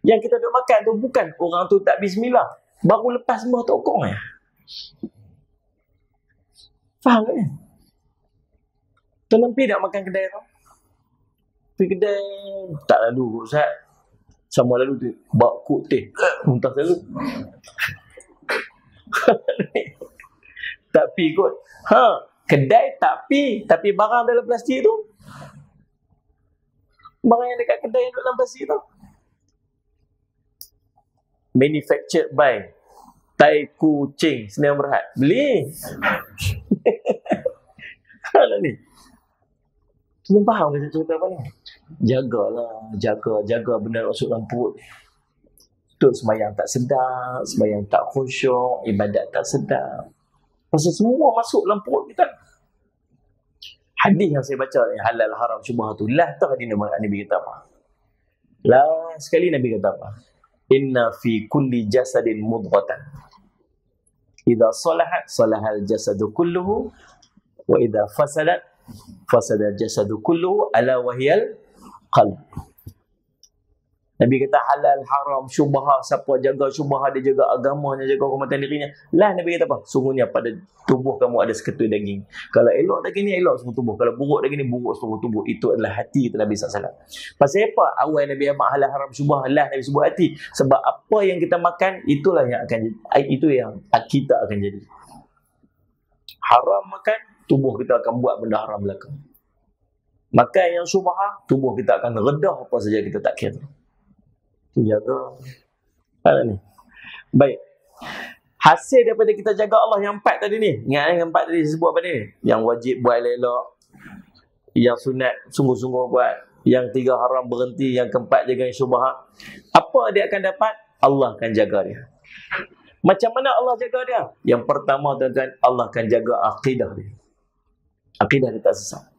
Yang kita duk makan tu bukan orang tu tak bismillah. Baru lepas sembah tokong ya. Faham tak? Tuan-tuan pergi tak makan kedai tu? Pergi kedai tak lalu kot Ustaz. Sama lalu tu bak kuk teh muntah selalu. Tak pi kot. Kedai tak pi, tapi barang dalam plastik tu, barang yang dekat kedai yang dalam plastik tu, manufactured by Tai Kucing Sdn Bhd. Beli. Kalau ni tuan faham ke cerita apa ni? Jagalah, jaga benda masuk dalam perut. Tu sembahyang tak sedap, sembahyang tak khusyuk, ibadat tak sedap. Pasal semua masuk dalam perut kita. Hadis yang saya baca ni, halal haram syubhat tu, lah tahu hadis Nabi kata apa? Lah sekali Nabi kata apa? Inna fi kulli jasadin mudghatan. Idza salahat salahal jasadu kulluhu wa idza fasadat fasada jasadu kulluhu ala wahyal qalb. Nabi kata halal, haram, syubhah. Siapa jaga syubhah, dia jaga agamanya, jaga kehormatan dirinya. Lah Nabi kata apa? Sungguhnya pada tubuh kamu ada seketui daging. Kalau elok daging ni, elok semua tubuh. Kalau buruk daging ni, buruk semua tubuh. Itu adalah hati kita Nabi SAW. Pasal apa? Awal Nabi amat halal, haram, syubhah. Lah Nabi sebut hati. Sebab apa yang kita makan, itulah yang akan jadi. Itu yang kita akan jadi. Haram makan, tubuh kita akan buat benda haram belakang. Makan yang syubhah, tubuh kita akan redah apa saja kita tak kira. Jaga. Ada ni. Baik. Hasil daripada kita jaga Allah yang 4 tadi ni. Ingat yang 4 tadi sebut apa ni? Yang wajib buat elok. Yang sunat sungguh-sungguh buat. Yang 3 haram berhenti. Yang keempat jaga yang syubhat. Apa dia akan dapat? Allah akan jaga dia. Macam mana Allah jaga dia? Yang pertama tuan-tuan, Allah akan jaga akidah dia. Akidah dia tak sesat.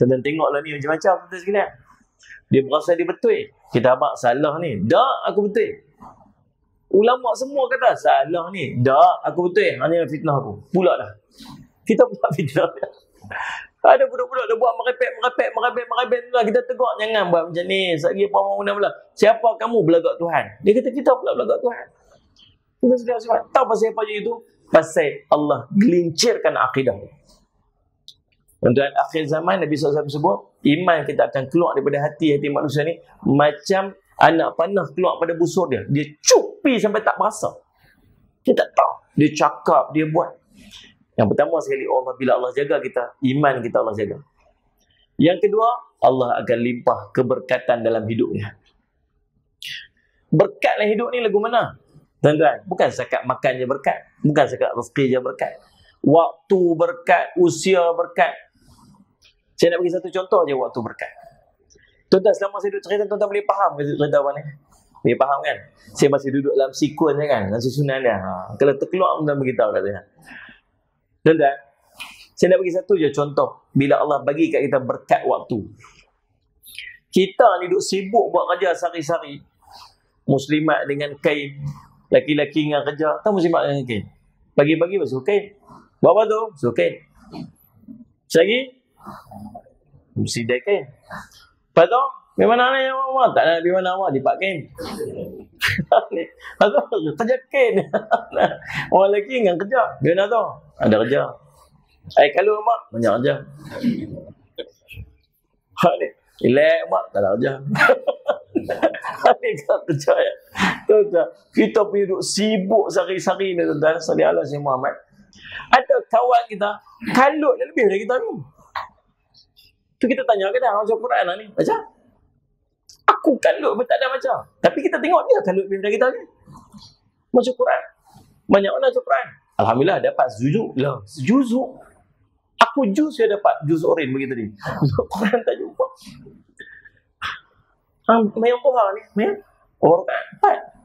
Tuan-tuan tengoklah ni macam-macam tuan-tuan sekalian. Dia berasa dia betul. Kita abang salah ni. Tak, aku betul. Ulama semua kata salah ni. Tak, aku betul. Hanya fitnah aku. Pula dah. Kita pula fitnah dia. Ada budak-budak dia buat merepek tu lah. Kita tegur, jangan buat macam ni. Sagi apa mahu pula. Siapa kamu belagak Tuhan? Dia kata kita pula belagak Tuhan. Kita sedang sebab. Tahu pasal apa je itu? Pasal Allah gelincirkan akidah. Tuan-tuan, akhir zaman Nabi SAW sebut, iman kita akan keluar daripada hati-hati manusia ni macam anak panah keluar pada busur dia. Dia cupi sampai tak berasa. Dia tak tahu. Dia cakap, dia buat. Yang pertama sekali, Allah, bila Allah jaga kita, iman kita Allah jaga. Yang kedua, Allah akan limpah keberkatan dalam hidupnya. Berkat dalam hidup ni lagu mana? Tuan-tuan, bukan setakat makan je berkat. Bukan setakat rezeki je berkat. Waktu berkat, usia berkat. Saya nak bagi satu contoh je waktu berkat. Tuan-tuan, selama saya duduk cerita, tuan-tuan boleh faham ke cerita apa ni? Boleh faham kan? Saya masih duduk dalam sekuen kan? Dalam susunan dia. Kalau terkeluar, tuan-tuan beritahu katanya. Tuan-tuan, saya nak bagi satu je contoh. Bila Allah bagi kat kita berkat waktu. Kita ni duduk sibuk buat kerja sehari-hari. Muslimat dengan kain. Laki-laki dengan kerja. Tahu muslimat dengan kain? Pagi-pagi basuh kain. Buat apa tu? Basuh kain. Lagi sidai kain. Lepas tu, di mana ni awak? Tak nak di mana awak? Di pak kain. Lepas tu, kerja kain. Orang lelaki dengan kerja. Dia nak tahu. Ada kerja. Kalau mak, banyak kerja. Relax mak, tak ada kerja. Ini kan kerja ya. Kita punya duduk sibuk sehari-hari ni tuan-tuan. Salih Allah si Muhammad. Ada kawan kita, kalut dia lebih dari kita ni. Tu kita tanya ke dah baca Quran lah ni. Baca. Aku kalut pun tak ada baca. Tapi kita tengok dia kalut lebih dari kita ni. Baca Quran. Banyak mana baca Quran. Alhamdulillah dapat juzuk lah. Juzuk. Aku juz saya dapat. Juz oren begitu ni. Quran tak jumpa. Mayang poha ni. Mayang. Orang tak.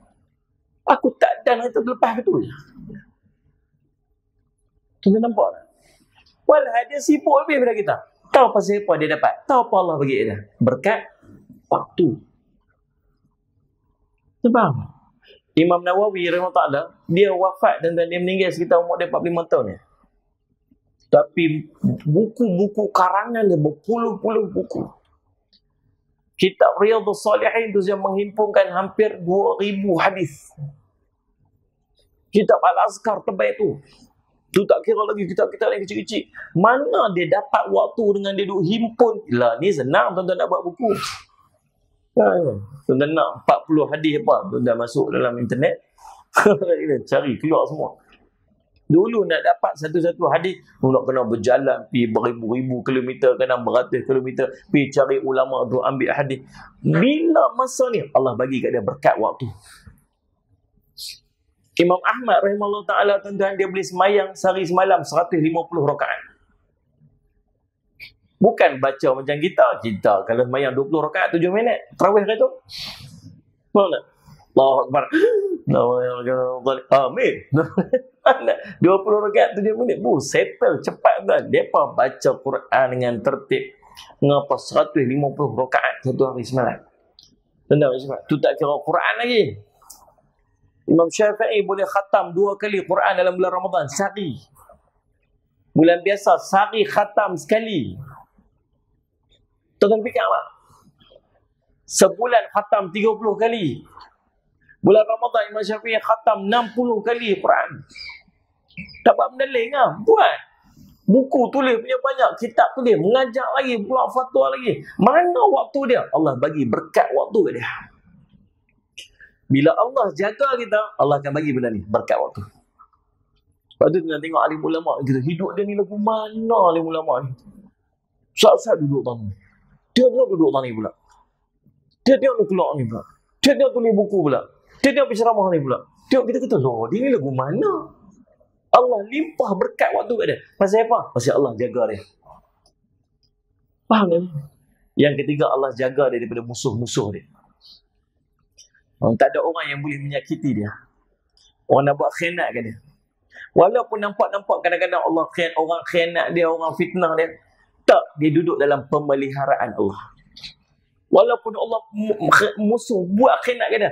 Aku tak dan itu lepas betul. Kita nampak tak? Walau dia sibuk lebih daripada kita. Tahu pasal apa dia dapat? Tahu apa Allah bagi dia? Berkat waktu. Faham? Imam Nawawi rahimahullah, dia wafat dan dia meninggal sekitar umur dia 45 tahun ya. Tapi buku-buku karangan dia berpuluh-puluh buku. Kitab Riyadhus Salihin itu yang menghimpunkan hampir 2000 hadis. Kitab Al-Azkar tebal itu. Tu tak kira lagi kitab-kitab yang kecil-kecil. Mana dia dapat waktu dengan dia duk himpun? Lah ni senang tuan-tuan nak buat buku. Tuan-tuan nak 40 hadis apa? Tuan-tuan masuk dalam internet. Cari keluar semua. Dulu nak dapat satu-satu hadis, nak kena berjalan pergi beribu-ribu kilometer, kena beratus kilometer, pergi cari ulama tu ambil hadis. Bila masa ni Allah bagi kat dia berkat waktu. Imam Ahmad rahimahullah ta'ala, tuan-tuan, dia boleh semayang sehari semalam 150 rakaat. Bukan baca macam kita. Kita kalau semayang 20 rakaat 7 minit, tarawih ke tu? Faham tak? Allahu Akbar. Amin. 20 rakaat 7 minit. Settle cepat tuan. Depa baca Quran dengan tertib. Ngapa 150 rakaat satu hari semalam. Tuan-tuan, tu tak kira Quran lagi. Imam Syafi'i boleh khatam 2 kali Quran dalam bulan Ramadan sehari. Bulan biasa sehari khatam sekali. Tuan-tuan fikir tak? Sebulan khatam 30 kali. Bulan Ramadan Imam Syafi'i khatam 60 kali Quran. Tak buat benda lain lah. Buat. Buku tulis punya banyak. Kitab tulis. Mengajar lagi. Pulang fatwa lagi. Mana waktu dia? Allah bagi berkat waktu ke dia. Bila Allah jaga kita, Allah akan bagi benda ni. Berkat waktu. Lepas tu kita tengok alim ulama. Kita hidup dia ni lagu mana alim ulama ni? Saat-saat duduk tanah. Dia duduk tanah ni pula. Dia nak keluar ni pula. Dia tulis buku pula. Dia berceramah ni pula. Tengok kita kata, loh, dia ni lagu mana? Allah limpah berkat waktu kat dia. Pasal apa? Pasal Allah jaga dia. Faham tak? Yang ketiga, Allah jaga dia daripada musuh-musuh dia. Tak ada orang yang boleh menyakiti dia. Orang nak buat khianat kat dia. Walaupun nampak-nampak kadang-kadang Allah orang khianat dia, orang fitnah dia. Tak, dia duduk dalam pemeliharaan Allah. Walaupun Allah musuh buat khianat kat dia.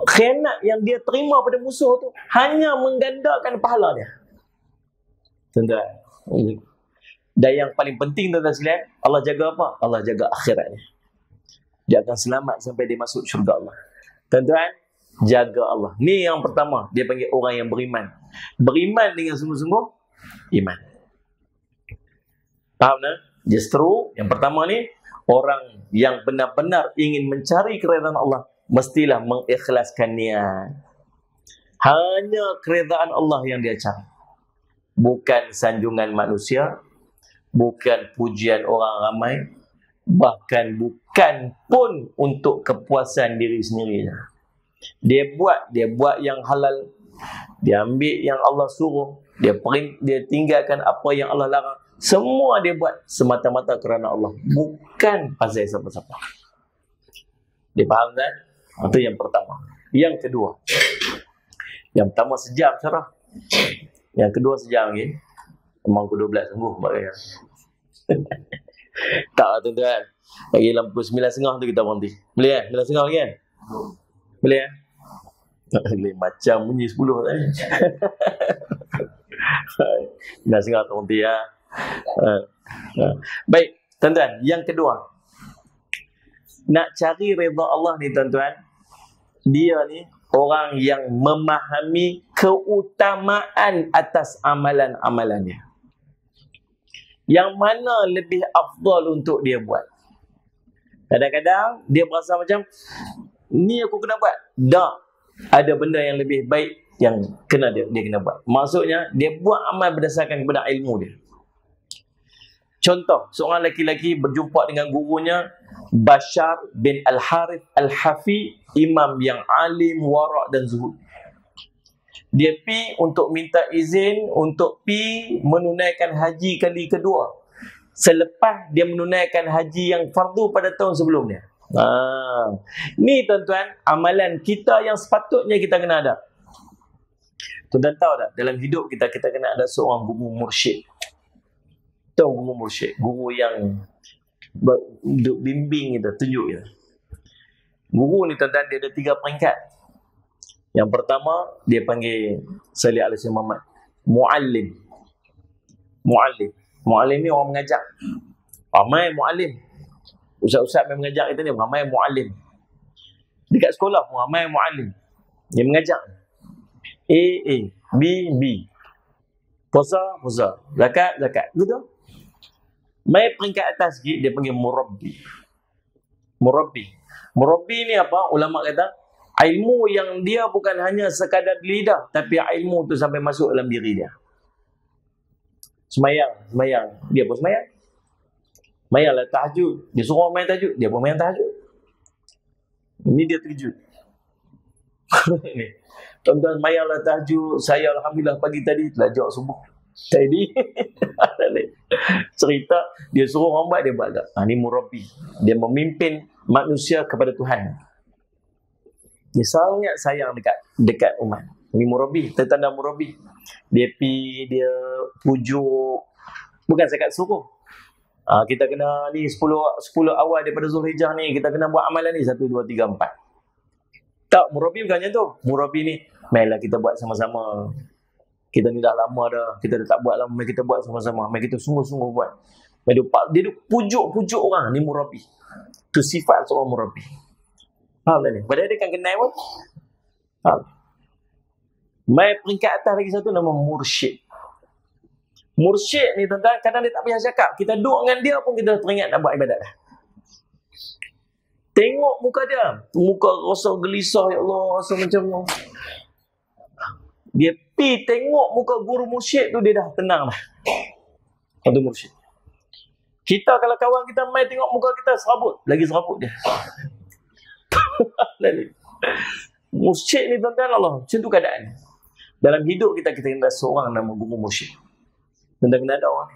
Khianat yang dia terima pada musuh tu hanya menggandakan pahala dia. Tuan-tuan. Dan yang paling penting tuan-tuan sekalian, Allah jaga apa? Allah jaga akhiratnya. Dia akan selamat sampai dia masuk syurga Allah. Tuan-tuan, jaga Allah. Ni yang pertama, dia panggil orang yang beriman. Beriman dengan sungguh-sungguh iman. Faham tak? Justru yang pertama ni, orang yang benar-benar ingin mencari keredaan Allah mestilah mengikhlaskan niat. Hanya keredaan Allah yang dia cari. Bukan sanjungan manusia, bukan pujian orang ramai, bahkan bukan pun untuk kepuasan diri sendiri. Dia buat yang halal, dia ambil yang Allah suruh, dia tinggalkan apa yang Allah larang. Semua dia buat semata-mata kerana Allah, bukan pasal siapa-siapa. Dia faham tak? Itu yang pertama. Yang kedua, yang pertama sejam Sarah, yang kedua sejam lagi. Memang pukul 12 sungguh bagaya. Tak tuan-tuan. Lagi dalam pukul 9.30 tu kita berhenti. Boleh kan? 9.30 lagi kan? Boleh kan? Boleh macam bunyi 10 tadi. 9.30 tu berhenti ya. Baik, tuan-tuan. Yang kedua. Nak cari redha Allah ni tuan-tuan. Dia ni orang yang memahami keutamaan atas amalan-amalannya. Yang mana lebih afdal untuk dia buat. Kadang-kadang dia berasa macam, ni aku kena buat. Tak. Ada benda yang lebih baik yang kena dia kena buat. Maksudnya, dia buat amal berdasarkan kepada ilmu dia. Contoh, seorang lelaki berjumpa dengan gurunya, Bashar bin Al-Harith Al-Hafi, imam yang alim, wara' dan zuhud. Dia pi untuk minta izin untuk pi menunaikan haji kali kedua selepas dia menunaikan haji yang fardu pada tahun sebelumnya. Ni tuan-tuan, amalan kita yang sepatutnya kita kena ada. Tuan-tuan tahu tak, dalam hidup kita kena ada seorang guru mursyid. Tahu guru mursyid, guru yang bimbing kita, tunjuk kita. Guru ni tuan-tuan, dia ada 3 peringkat. Yang pertama, dia panggil salih alaihi Muhammad muallim. Muallim. Muallim ni orang mengajar. Ramai muallim. Ustaz-ustaz yang mengajar kita ni ramai muallim. Dekat sekolah pun ramai muallim. Dia mengajar. A, B, B. Puasa, puasa. Zakat, zakat. Betul? Mai peringkat atas sikit, dia panggil murabbi. Murabbi. Murabbi ni apa? Ulama kata, ilmu yang dia bukan hanya sekadar lidah, tapi ilmu tu sampai masuk dalam diri dia. Semayang. Dia pun semayang. Semayanglah tahajud. Dia suruh main tahajud. Dia pun main tahajud. Ini dia terkejut. Tuan-tuan, semayanglah tahajud. Saya Alhamdulillah pagi tadi telah jawab subuh. Tadi cerita dia suruh orang buat, dia buat tak? Ini murabbi. Dia memimpin manusia kepada Tuhan. Dia sangat sayang dekat umat. Ini murabbi, tertanda murabbi. Dia pujuk, bukan sekat suruh. Kita kena ni 10 awal daripada Zulhijjah ni, kita kena buat amalan ni 1 2 3 4. Tak, murabbi bukannya tu. Murabbi ni, mainlah kita buat sama-sama. Kita ni dah lama dah, kita dah tak buat lama, mari kita buat sama-sama, mari kita sungguh-sungguh buat. Dia pujuk-pujuk orang, ni murabbi. Itu sifat seorang murabbi. Faham tak ni? Padahal dia kan kenal pun. Faham? Mai peringkat atas lagi satu nama mursyid. Mursyid ni tuan-tuan, kadang dia tak payah cakap. Kita duduk dengan dia pun kita teringat nak buat ibadat dah. Tengok muka dia, muka rasa gelisah, ya Allah, rasa macam dia pi tengok muka guru mursyid tu, dia dah tenang dah. Itu mursyid. Kita kalau kawan kita mai tengok muka kita serabut, lagi serabut dia. Mursyid ni tuan-tuan, Allah, macam tu keadaan. Dalam hidup kita kena ada seorang nama guru mursyid. Tuan-tuan kena ada orang.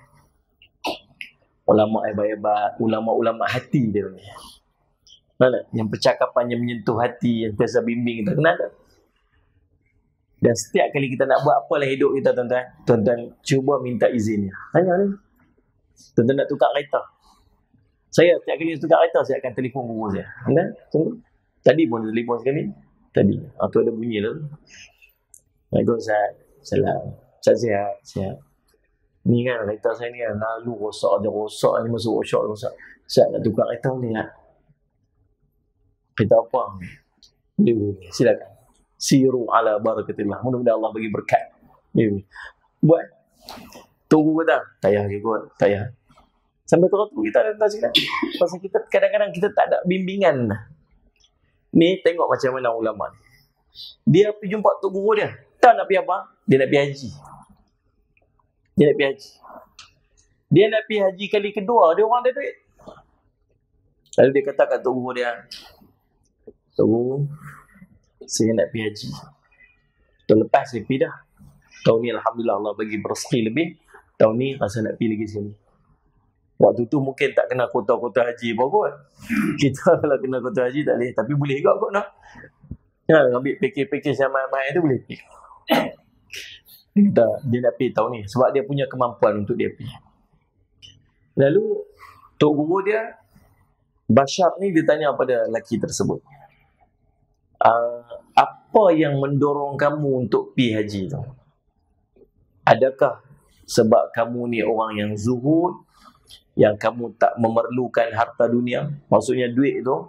Ulama hebat-hebat, ulama-ulama hati dia ni. Mana? Yang percakapannya menyentuh hati, yang biasa bimbing kita kena ada. Dan setiap kali kita nak buat apalah hidup kita, tuan-tuan cuba minta izin dia. Tanya ni. Tuan-tuan nak tukar kereta. Saya setiap kali tukar kereta, saya akan telefon guru saya. Kan? Tadi pun telefon sekali. Tadi. Tu ada bunyi lah. Assalamualaikum Ustaz. Salam. Ustaz sihat. Ni kan kereta saya ni kan lalu rosak ni, masuk workshop rosak. Ustaz nak tukar kereta ni lah. Kereta apa? Silakan. Siru ala barakatillah. Mudah-mudahan Allah bagi berkat. Buat. Tunggu ke tak? Tak payah ikut. Tak payah. Sampai tu kita ada tak cakap. Pasal kita kadang-kadang kita tak ada bimbingan. Ni tengok macam mana ulama ni. Dia pergi jumpa tok guru dia. Tak nak pergi apa? Dia nak pergi haji. Dia nak pergi haji kali kedua. Dia orang ada duit. Lalu dia kata kat tok guru dia, tok guru, saya nak pergi haji. Tahun lepas saya pergi dah. Tahun ni Alhamdulillah Allah bagi rezeki lebih. Tahun ni rasa nak pergi lagi sini. Waktu tu mungkin tak kena kota-kota haji apa kot. Kita kalau kena kota haji tak boleh. Tapi boleh juga kot nak. Ya, ambil pakej-pakej yang mahal-mahal tu boleh pergi. Dia nak pergi tahun ni. Sebab dia punya kemampuan untuk dia pergi. Lalu tok guru dia, Bashar ni, dia tanya pada lelaki tersebut, apa yang mendorong kamu untuk pergi haji tu? Adakah sebab kamu ni orang yang zuhud, yang kamu tak memerlukan harta dunia? Maksudnya duit tu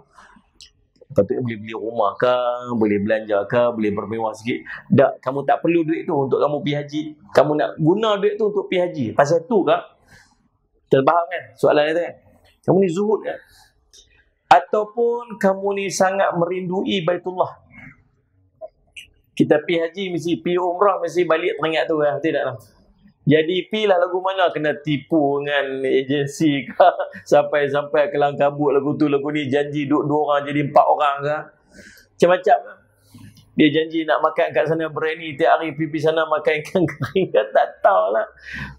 patutnya boleh beli rumah ke, boleh belanja ke, boleh bermewah sikit. Tak, kamu tak perlu duit tu untuk kamu pergi haji. Kamu nak guna duit tu untuk pergi haji. Pasal tu ke? Terfaham kan soalan dia kan? Kamu ni zuhud kan? Ataupun kamu ni sangat merindui Baitullah. Kita pergi haji mesti, pergi umrah mesti balik teringat tu kan? Tidak lah. Jadi pilah lagu mana kena tipu dengan agensi ke, sampai kelang kabut lagu tu lagu ni, janji duduk 2 orang jadi 4 orang ke, macam-macam. Dia janji nak makan kat sana berani, tiap hari pergi sana makan ikan kering, tak tahu lah.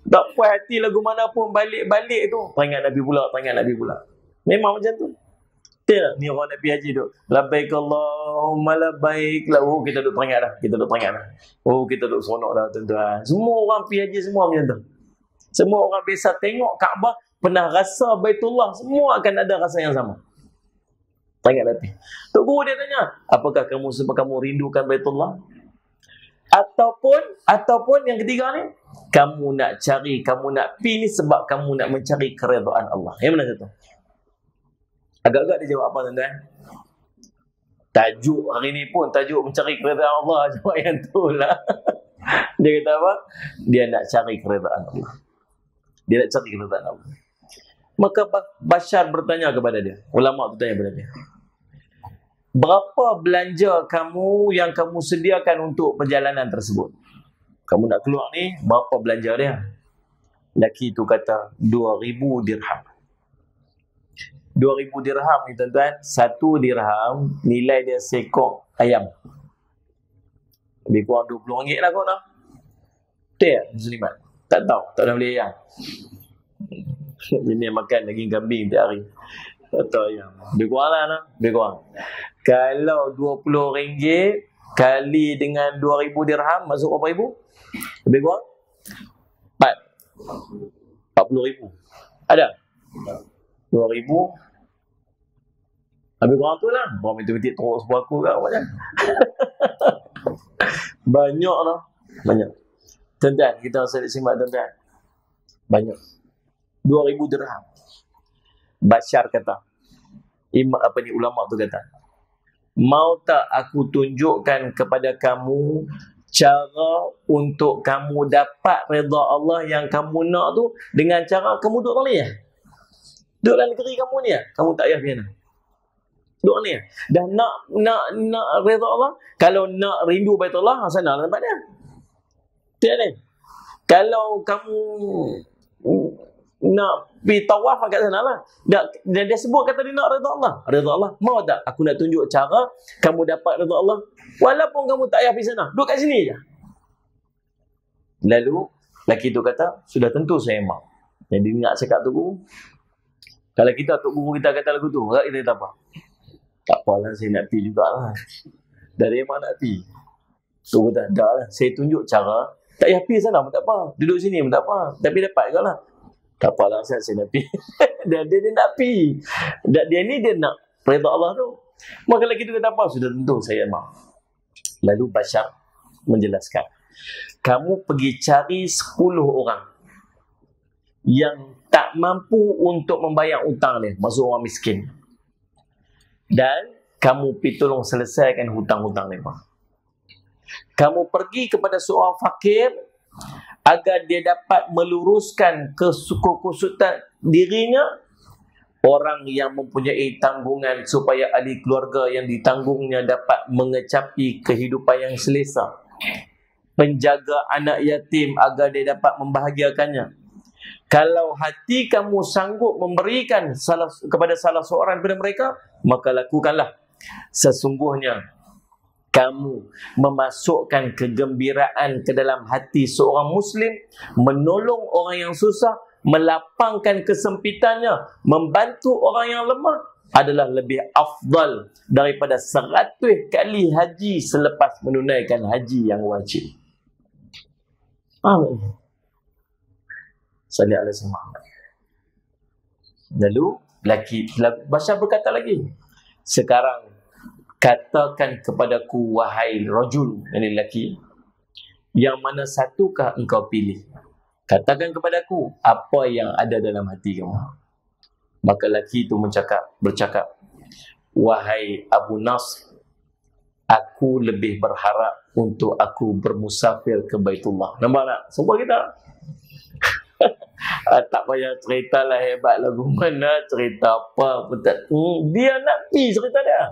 Tak puas hati lagu mana pun, balik-balik tu teringat Nabi pula. Memang macam tu. Betul, ni orang nak pergi haji tu, labbaik Allahumma labbaik lah. Kita duduk teringat dah. Kita duduk seronok dah tuan-tuan. Semua orang pergi haji semua macam tu. Semua orang biasa tengok Kaabah, pernah rasa Baitullah, semua akan ada rasa yang sama. Sangat letih. Tok Guru dia tanya, apakah kamu sebab kamu rindukan Baitullah? Ataupun yang ketiga ni, kamu nak pi ni sebab kamu nak mencari keredaan Allah. Yang mana satu? Agak-agak dia jawab apa tuan-tuan? Tajuk hari ni pun tajuk mencari keredaan Allah. Jawab yang tu lah. Dia kata apa? Dia nak cari keredaan Allah. Dia nak cari keredaan Allah. Maka Bashar bertanya kepada dia. Ulama bertanya kepada dia. Berapa belanja kamu yang kamu sediakan untuk perjalanan tersebut? Kamu nak keluar ni, berapa belanja dia? Lelaki tu kata 2,000 dirham. 2,000 dirham ni tuan-tuan, 1 dirham nilai dia sekok ayam. Lebih kurang RM20 lah kot lah. Betul tak Muslimat? Tak tahu, tak nak beli ayam. Ini makan daging kambing tiap hari. Tak tahu ayam. Lebih kurang lah. Lebih kurang. Kalau RM20 kali dengan 2,000 dirham, masuk berapa ribu? Lebih kurang? 40,000. Ada? 2,000. Lebih kurang tu lah. Orang minta-minta teruk sebuah aku ke apa macam. Banyak lah. Banyak. Tuan-tuan, kita rasa simak tuan-tuan. Banyak. 2,000 dirham. Bashar kata. Ulama tu kata. Mau tak aku tunjukkan kepada kamu cara untuk kamu dapat redha Allah yang kamu nak tu dengan cara kamu duduk ni ya? Duduk dalam negeri kamu ni ya? Kamu tak payah pergi mana? Duduk ni ya? Dah nak redha Allah? Kalau nak rindu Baitullah, sana lah tempat dia. Tak ni. Kalau kamu nak pergi tawaf kat sana lah. Dia sebut kata dia nak redha Allah. Redha Allah. Mau tak? Aku nak tunjuk cara kamu dapat redha Allah. Walaupun kamu tak payah pergi sana. Duduk kat sini je. Lalu, lelaki tu kata, sudah tentu saya mau. Jadi ingat cakap tu guru. Kalau kita, Tok Guru kita kata lagu tu, kita kata apa? Tak apalah, saya nak pergi jugalah. Dari mana nak pergi? Tu kata, dah lah. Saya tunjuk cara. Tak payah pergi sana pun tak apa. Duduk sini pun tak apa. Tapi dapat ke lah. Tak apalah, saya nak pergi. dia nak pergi. Dia ni dia nak redha Allah tu. Maka lagi tu kata apa? Sudah tentu saya mau. Lalu Bashar menjelaskan. Kamu pergi cari 10 orang yang tak mampu untuk membayar hutang dia. Maksud orang miskin. Dan kamu pergi tolong selesaikan hutang-hutang mereka. Kamu pergi kepada seorang fakir agar dia dapat meluruskan kesukutan dirinya, orang yang mempunyai tanggungan supaya ahli keluarga yang ditanggungnya dapat mengecapi kehidupan yang selesa, penjaga anak yatim agar dia dapat membahagiakannya. Kalau hati kamu sanggup memberikan kepada salah seorang daripada mereka, maka lakukanlah. Sesungguhnya kamu memasukkan kegembiraan ke dalam hati seorang Muslim, menolong orang yang susah, melapangkan kesempitannya, membantu orang yang lemah adalah lebih afdal daripada 100 kali haji selepas menunaikan haji yang wajib. Sallallahu alaihi wasallam. Lalu Bashar berkata lagi, sekarang katakan kepadaku wahai rajul, ini lelaki, yang mana satukah engkau pilih? Katakan kepadaku apa yang ada dalam hati kamu. Maka lelaki itu bercakap, wahai Abu Nasr, aku lebih berharap untuk aku bermusafir ke Baitullah. Nampak tak? Semua kita tak payah cerita lah hebat lagu mana, cerita apa pun tak. Dia nak pergi cerita dia.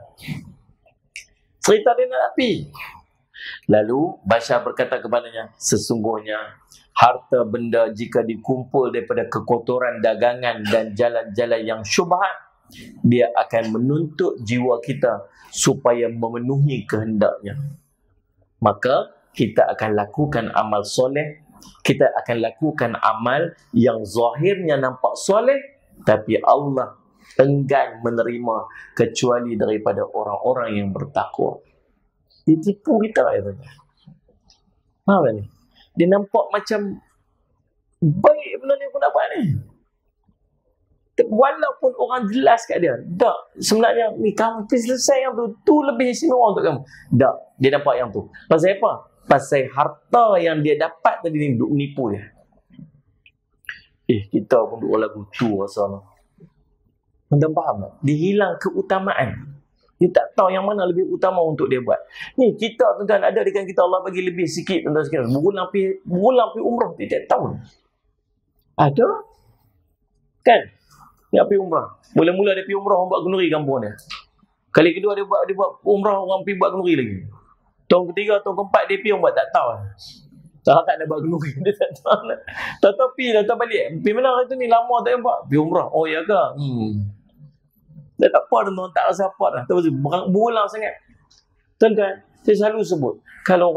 Cerita dia nak pergi. Lalu Bashar berkata kepadanya, sesungguhnya harta benda jika dikumpul daripada kekotoran dagangan dan jalan-jalan yang syubhat, dia akan menuntut jiwa kita supaya memenuhi kehendaknya. Maka kita akan lakukan amal soleh, kita akan lakukan amal yang zahirnya nampak soleh, tapi Allah enggan menerima kecuali daripada orang-orang yang bertakwa. Dia tipu kita katanya. Faham ni? Dia nampak macam baik benda ni pun dapat ni. Walaupun orang jelas kat dia, tak, sebenarnya ni kamu pergi selesai yang tu lebih istimewa untuk kamu. Tak, dia nampak yang tu. Pasal apa? Pasal harta yang dia dapat tadi ni duk menipu dia. Kita pun duk lagu tu rasa. Anda faham tak? Dia hilang keutamaan. Dia tak tahu yang mana lebih utama untuk dia buat. Ni kita tuan-tuan ada dengan kita, Allah bagi lebih sikit tuan-tuan sekalian. Berulang pergi umrah tiap tahun. Ada? Kan? Nak pergi umrah. Mula-mula dia pergi umrah, orang buat kenduri kampung dia. Kali kedua dia buat umrah, orang pergi buat kenduri lagi. Tahun ketiga, tahun keempat dia pergi, orang buat tak tahu. Tak ada buat kenduri. Dia tak tahu. Tak tahu pergi, tak tahu balik. Pergi mana hari tu ni, lama tak buat. Pergi umrah. Oh ya ke? Dia tak apa, tuan-tuan, tak rasa apa dah. Terus berulang sangat. Tuan-tuan, saya selalu sebut, kalau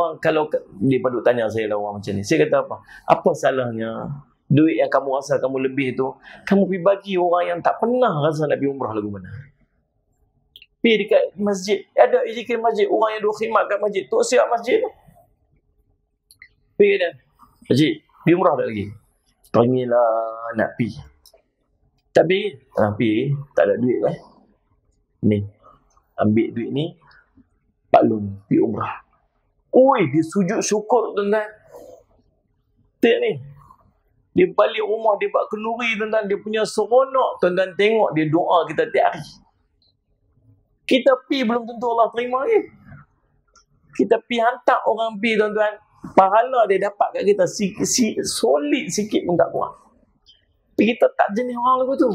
dia pada tanya saya lah orang macam ni, saya kata apa? Apa salahnya duit yang kamu rasa kamu lebih tu, kamu pergi bagi orang yang tak pernah rasa nak pergi umrah lagu mana. Pergi dekat masjid, ada izin masjid, orang yang duk khidmat kat masjid, tu siap masjid tu. Pergi dah. Haji, pergi umrah tak lagi? Panggillah nak pergi. Tapi tak ada duit lah. Ni, ambil duit ni, Pak Lun pergi umrah. Oi, dia sujud syukur tuan-tuan. Tengok ni. Dia balik rumah, dia buat kenduri tuan-tuan. Dia punya seronok tuan-tuan, tengok dia doa kita tiap hari. Kita pergi belum tentu Allah terima ni. Kita pergi hantar orang pergi tuan-tuan. Pahala dia dapat kat kita solid sikit pun tak kurang. Kita tak jenis orang lagu tu.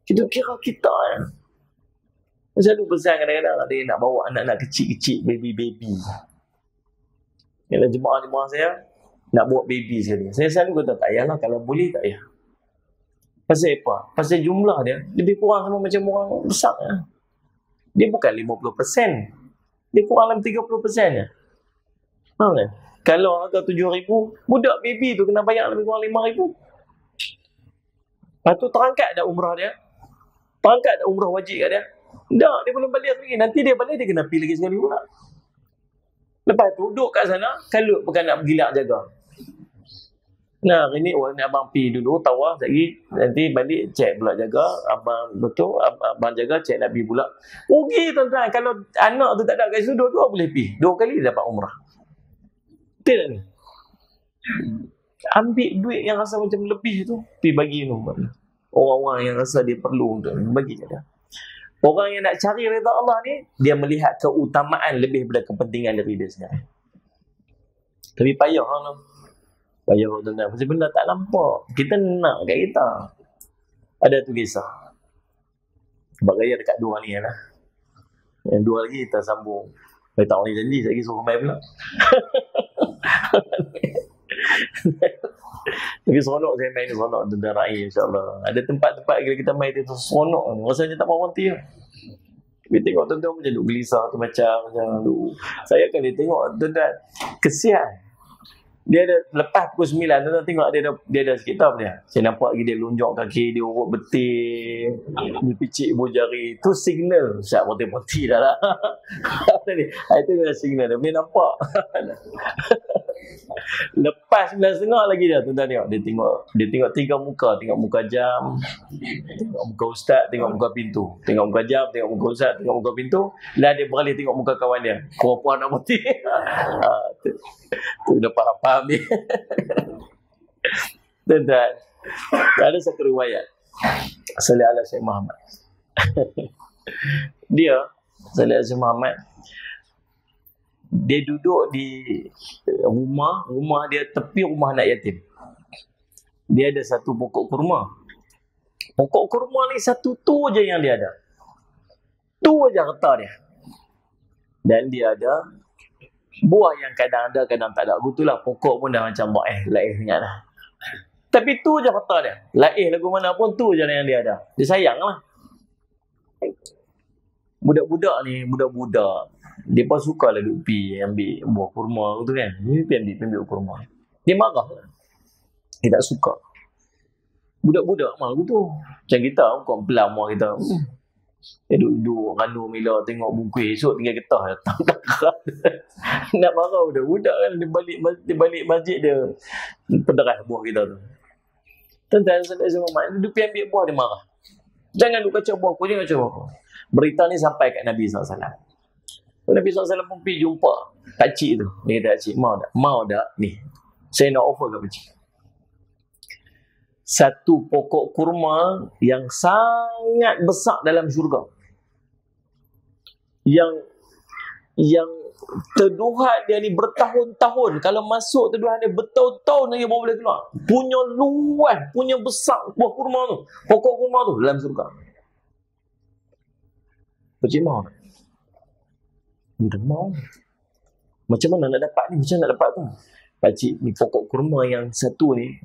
Kita kira kita ya. Saya selalu pesan kadang-kadang dia nak bawa anak-anak kecil-kecil, baby-baby. Kalau jemaah-jemaah saya nak bawa baby sekali. Saya selalu kata tak payahlah, kalau boleh tak payah. Pasal apa? Pasal jumlah dia lebih kurang sama macam orang besar ya. Dia bukan 50%. Dia kurang dalam 30% ya. Faham tak? Kalau harga 7,000, budak baby tu kena bayar lebih kurang 5,000. Lepas tu terangkat dah umrah dia. Terangkat dah umrah wajib kat dia. Tak, dia belum balik lagi. Nanti dia balik, dia kena pergi lagi sekali pula. Lepas tu, duduk kat sana, kalut bukan nak bergilak jaga. Nah, hari ni orang abang pergi dulu, tawaf lagi. Nanti balik, cek pula jaga. Abang betul, abang jaga, cek nak pergi pula. Rugi tuan-tuan. Kalau anak tu tak ada kat situ, dua-dua boleh pergi. 2 kali dia dapat umrah. Betul tak ni? Ambil duit yang rasa macam lebih tu, pergi bagi tu. Orang-orang yang rasa dia perlu untuk bagi dia. Orang yang nak cari redha Allah ni, dia melihat keutamaan lebih daripada kepentingan diri dia sendiri. Tapi payah lah. Payah tuan-tuan. Pasal benda tak nampak. Kita nak kat kita. Ada tu kisah. Sebab raya dekat 2 ni lah. Yang 2 lagi kita sambung. Tak boleh janji, saya lagi suruh main pula. Tapi seronok saya main, seronok tentang raya insyaAllah. Ada tempat-tempat kita main tu seronok. Rasanya tak mahu berhenti. Tapi tengok tuan-tuan macam duk gelisah tu macam saya kali tengok tuan-tuan kesian. Dia ada lepas pukul 9 tuan-tuan tengok dia ada sikit tahu dia. Saya nampak lagi dia lonjok kaki, dia urut betul, dia picit ibu jari. Tu signal siap berhenti dah lah. Itu dah signal dia. Boleh nampak. Lepas 9.30 lagi dah tuan-tuan tengok. Dia tengok 3 muka. Tengok muka jam, tengok muka ustaz, tengok muka pintu. Tengok muka jam, tengok muka ustaz, tengok muka pintu. Lah dia beralih tengok muka kawan dia. Puan-puan nak berhenti. Tu dah faham ni. Tuan-tuan, ada satu riwayat Salih ala Syekh Muhammad. Dia Salih ala Syekh Muhammad, dia duduk di rumah dia tepi rumah anak yatim. Dia ada satu pokok kurma. Pokok kurma ni satu tu je yang dia ada. Tu je harta dia. Dan dia ada buah yang kadang ada, kadang tak ada. Betullah pokok pun dah macam laih sangat lah. Tapi tu je harta dia. Laih lagu mana pun tu je yang dia ada. Dia sayang lah. Budak-budak ni, budak-budak, dia pun suka lah duk pergi ambil buah kurma tu kan. Dia pergi ambil kurma. Dia marah lah. Dia tak suka. Budak-budak mah tu. Macam kita, kau pelam mah kita. Dia duduk ranu mila tengok buku esok tinggal getah datang nak marah budak-budak kan. Dia balik masjid dia pederas buah kita tu. Tuan-tuan saya Muhammad, dia pergi ambil buah, dia marah. Jangan lu kacau buah aku, jangan kacau buah aku. Berita ni sampai kat Nabi SAW. Nabi SAW pun pergi jumpa pakcik tu. Dia kata, pakcik, mau tak? Mau tak? Ni, saya nak offer kat pakcik. Satu pokok kurma yang sangat besar dalam syurga. Yang teduhan dia ni bertahun-tahun. Kalau masuk teduhan dia bertahun-tahun lagi baru boleh keluar. Punya luas, punya besar buah kurma tu. Pokok kurma tu dalam syurga. Pakcik mau tak? Minta mau. Macam mana nak dapat ni? Macam mana nak dapat tu? Pakcik, ni pokok kurma yang satu ni,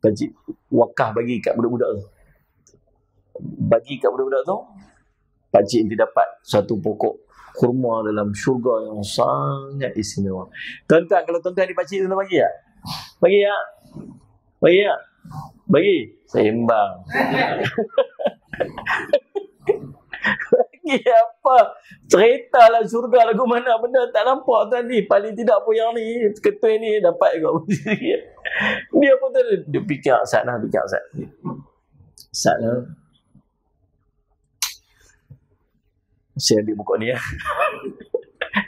pakcik wakaf bagi kat budak-budak tu. Bagi kat budak-budak tu, pakcik nanti dapat satu pokok kurma dalam syurga yang sangat istimewa. Tuan-tuan, kalau tuan-tuan di pakcik tu bagi tak? Bagi tak? Bagi tak? Bagi? Sembang. Bagi apa? Cerita lah syurga lagu mana benda tak nampak tuan ni. Paling tidak pun yang ni, ketua ni dapat juga. Dia pun tu, dia fikir Sat lah, fikir Sat. Sat lah. Saya ambil buku ni ya.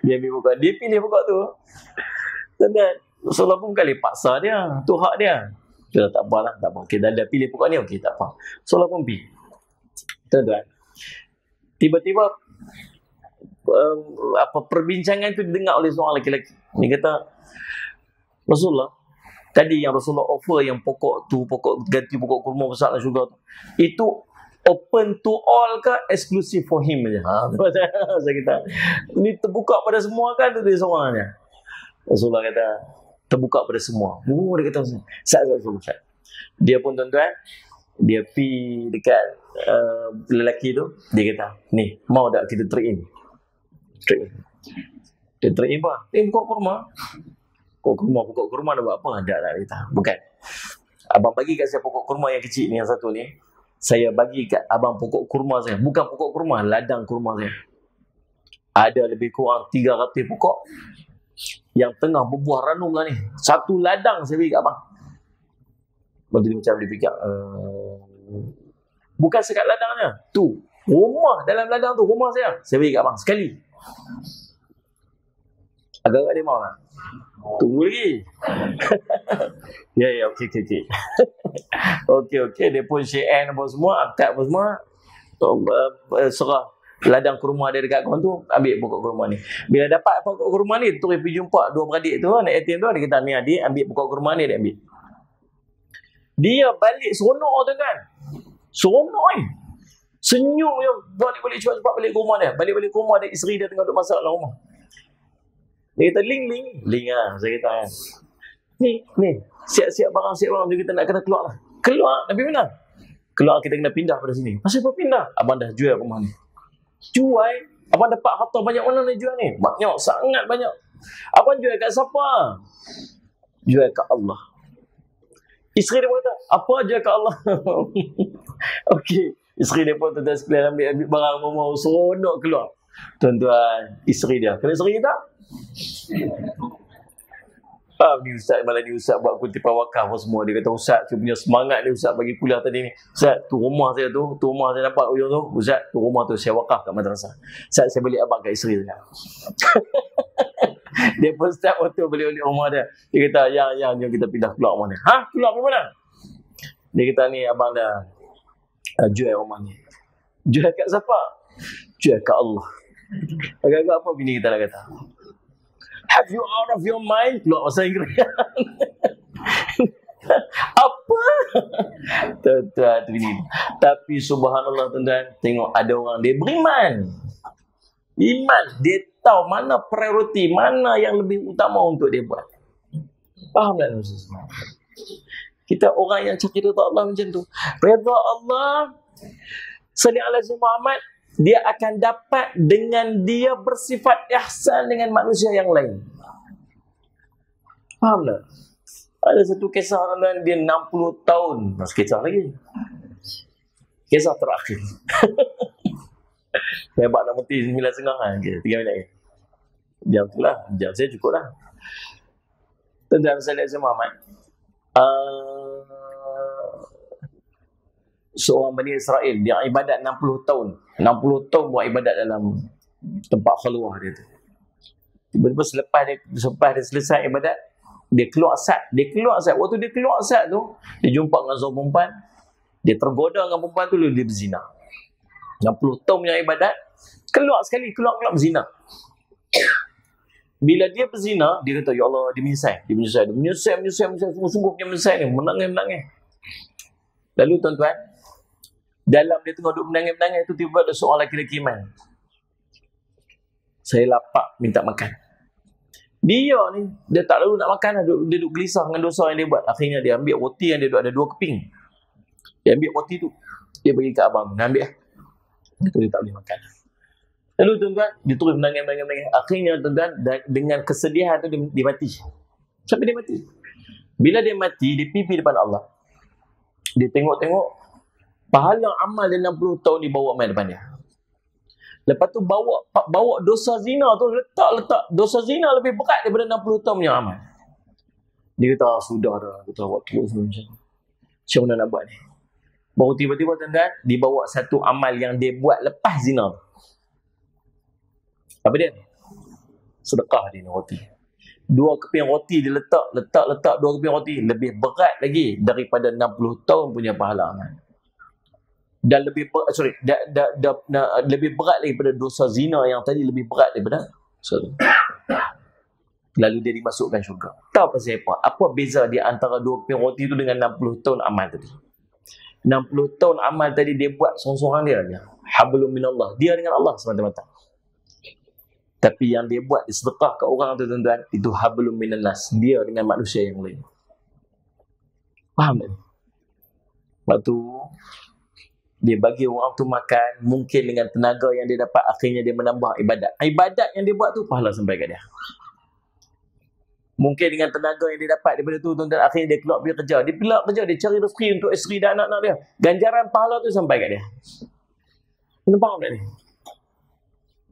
Dia ambil buku, dia pilih buku tu. Tuan-tuan, Rasulullah pun kali paksa dia, tu hak dia. Dia tak apalah, tak apa. Okey, dah pilih buku ni, okey, tak apa. Rasulullah pun pergi. Tuan-tuan, tiba-tiba perbincangan itu didengar oleh seorang lelaki. Dia kata, Rasulullah, tadi yang Rasulullah offer yang pokok tu, pokok ganti pokok kurma besar dalam syurga tu, itu open to all ke exclusive for him je? Saya kata, ni terbuka pada semua kan? Tu dia seorang je. Rasulullah kata, terbuka pada semua. Dia kata, Ustaz. Dia pun tuan-tuan, dia pergi dekat lelaki tu, dia kata, ni, mau tak kita trade in? Dia trade in apa? Pokok kurma. Pokok kurma nak buat apa? Tak kata. Bukan. Abang bagi kat saya pokok kurma yang kecil ni, yang satu ni. Saya bagi kat abang pokok kurma saya. Bukan pokok kurma, ladang kurma saya. Ada lebih kurang 300 pokok yang tengah berbuah ranum lah ni. Satu ladang saya bagi kat abang. Lepas tu macam dia fikir, bukan sekat ladangnya. Tu, rumah dalam ladang tu, rumah saya. Saya bagi kat abang sekali. Agak-agak dia mau tak? Tunggu lagi. Ya, okey. Okey. Dia pun share apa semua, akad apa semua. Serah ladang kurma dia dekat kawan tu, ambil pokok kurma ni. Bila dapat pokok kurma ni, terus pergi jumpa dua beradik tu, anak yatim tu, dia kata, ni adik ambil pokok kurma ni, dia ambil. Dia balik seronok tu kan. Seronok ni. Senyum dia, balik-balik cepat-cepat balik ke rumah dia. Balik-balik ke rumah dia, isteri dia tengah duduk masak dalam rumah. Dia kata, Ling lah, saya kata kan. Ni, siap-siap barang, dia kata nak kena keluar lah. Keluar, Nabi mana? Keluar, kita kena pindah pada sini. Pasal apa pindah? Abang dah jual rumah ni. Jual? Abang dapat harta banyak mana nak jual ni? Banyak, sangat banyak. Abang jual kat siapa? Jual kat Allah. Isteri dia pun kata, apa jual kat Allah? Okey. Isteri dia pun tuan-tuan sekalian ambil barang rumah, seronok keluar. Tuan-tuan, isteri dia. Kena isteri kita? Ni Ustaz, malah ni Ustaz buat kutipan wakaf apa semua. Dia kata, Ustaz tu punya semangat dia Ustaz bagi kuliah tadi ni. Ustaz, tu rumah saya tu rumah saya dapat ujung tu. Ustaz, tu rumah tu saya wakaf kat madrasah. Ustaz, saya beli abang kat isteri saya. Dia pun start waktu beli rumah dia. Dia kata, yang jom kita pindah keluar rumah ni. Keluar pergi mana? Dia kata, ni abang dah jual rumah ni. Jual kat siapa? Jual kat Allah. Agak-agak apa bini kita nak kata? Have you out of your mind? Keluar bahasa Inggeris. Apa? Tuan-tuan tu bini. Tapi subhanallah tuan-tuan, tengok ada orang dia beriman. Iman, dia tahu mana prioriti, mana yang lebih utama untuk dia buat. Faham tak Rasulullah? Kita orang yang cari redha Allah macam tu. Redha Allah, salli ala Muhammad, dia akan dapat dengan dia bersifat ihsan dengan manusia yang lain. Faham tak? Ada satu kisah orang dia 60 tahun. Masih kisah lagi. Kisah terakhir. Saya buat nak berhenti 9.30 kan? 3 minit lagi. Jam tu lah. Jam saya cukup lah. Tuan-tuan saya Muhammad. seorang Bani Israel, dia ibadat 60 tahun. 60 tahun buat ibadat dalam tempat khalwah dia tu. Tiba-tiba selepas dia selesai ibadat, dia keluar asap. Waktu dia keluar asap tu, dia jumpa dengan seorang perempuan. Dia tergoda dengan perempuan tu, dia berzina. 60 tahun punya ibadat, keluar berzina. Bila dia berzina, dia kata, ya Allah, dia menyesal. Sungguh-sungguh dia menyesal ni, menangis. Lalu tuan-tuan, dalam dia tengah duduk menangis tu, tiba ada seorang lelaki main. Saya lapar, minta makan. Dia ni, dia tak lalu nak makan, dia duduk gelisah dengan dosa yang dia buat. Akhirnya dia ambil roti yang dia duduk ada 2 keping. Dia ambil roti tu, dia bagi kat abang, dia ambil. Dia tak boleh makan. Lalu tuan-tuan, dia terus menangis. Akhirnya tuan-tuan, dengan kesedihan tu dia mati. Sampai dia mati. Bila dia mati, dia pipi depan Allah. Dia tengok-tengok, pahala amal dia 60 tahun dibawa main depan dia. Lepas tu bawa dosa zina tu, letak dosa zina lebih berat daripada 60 tahun punya amal. Dia kata, sudah dah, kita buat terus macam mana nak buat ni. Baru tiba-tiba tuan-tuan, dibawa satu amal yang dia buat lepas zina tu. Apa dia? Sedekah dia ni roti. 2 keping roti dia letak 2 keping roti. Lebih berat lagi daripada 60 tahun punya pahala amal. Dan lebih berat daripada dosa zina yang tadi, lebih berat daripada lalu dia dimasukkan syurga. Tahu pasal apa? Apa beza dia antara 2 keping roti tu dengan 60 tahun amal tadi? 60 tahun amal tadi dia buat seorang-seorang dia aja. Hablum minallah. Dia dengan Allah semata-mata. Tapi yang dia buat sedekah ke orang tu tuan-tuan, itu hablum minannas. Dia dengan manusia yang lain. Faham tak? Waktu dia bagi orang tu makan, mungkin dengan tenaga yang dia dapat, akhirnya dia menambah ibadat. Ibadat yang dia buat tu, pahala sampai kat dia. Mungkin dengan tenaga yang dia dapat daripada tu, tuan-tuan, akhirnya dia keluar pergi kerja. Dia cari rezeki untuk isteri dan anak-anak dia. Ganjaran pahala tu sampai kat dia. Tuan-tuan faham tak ni?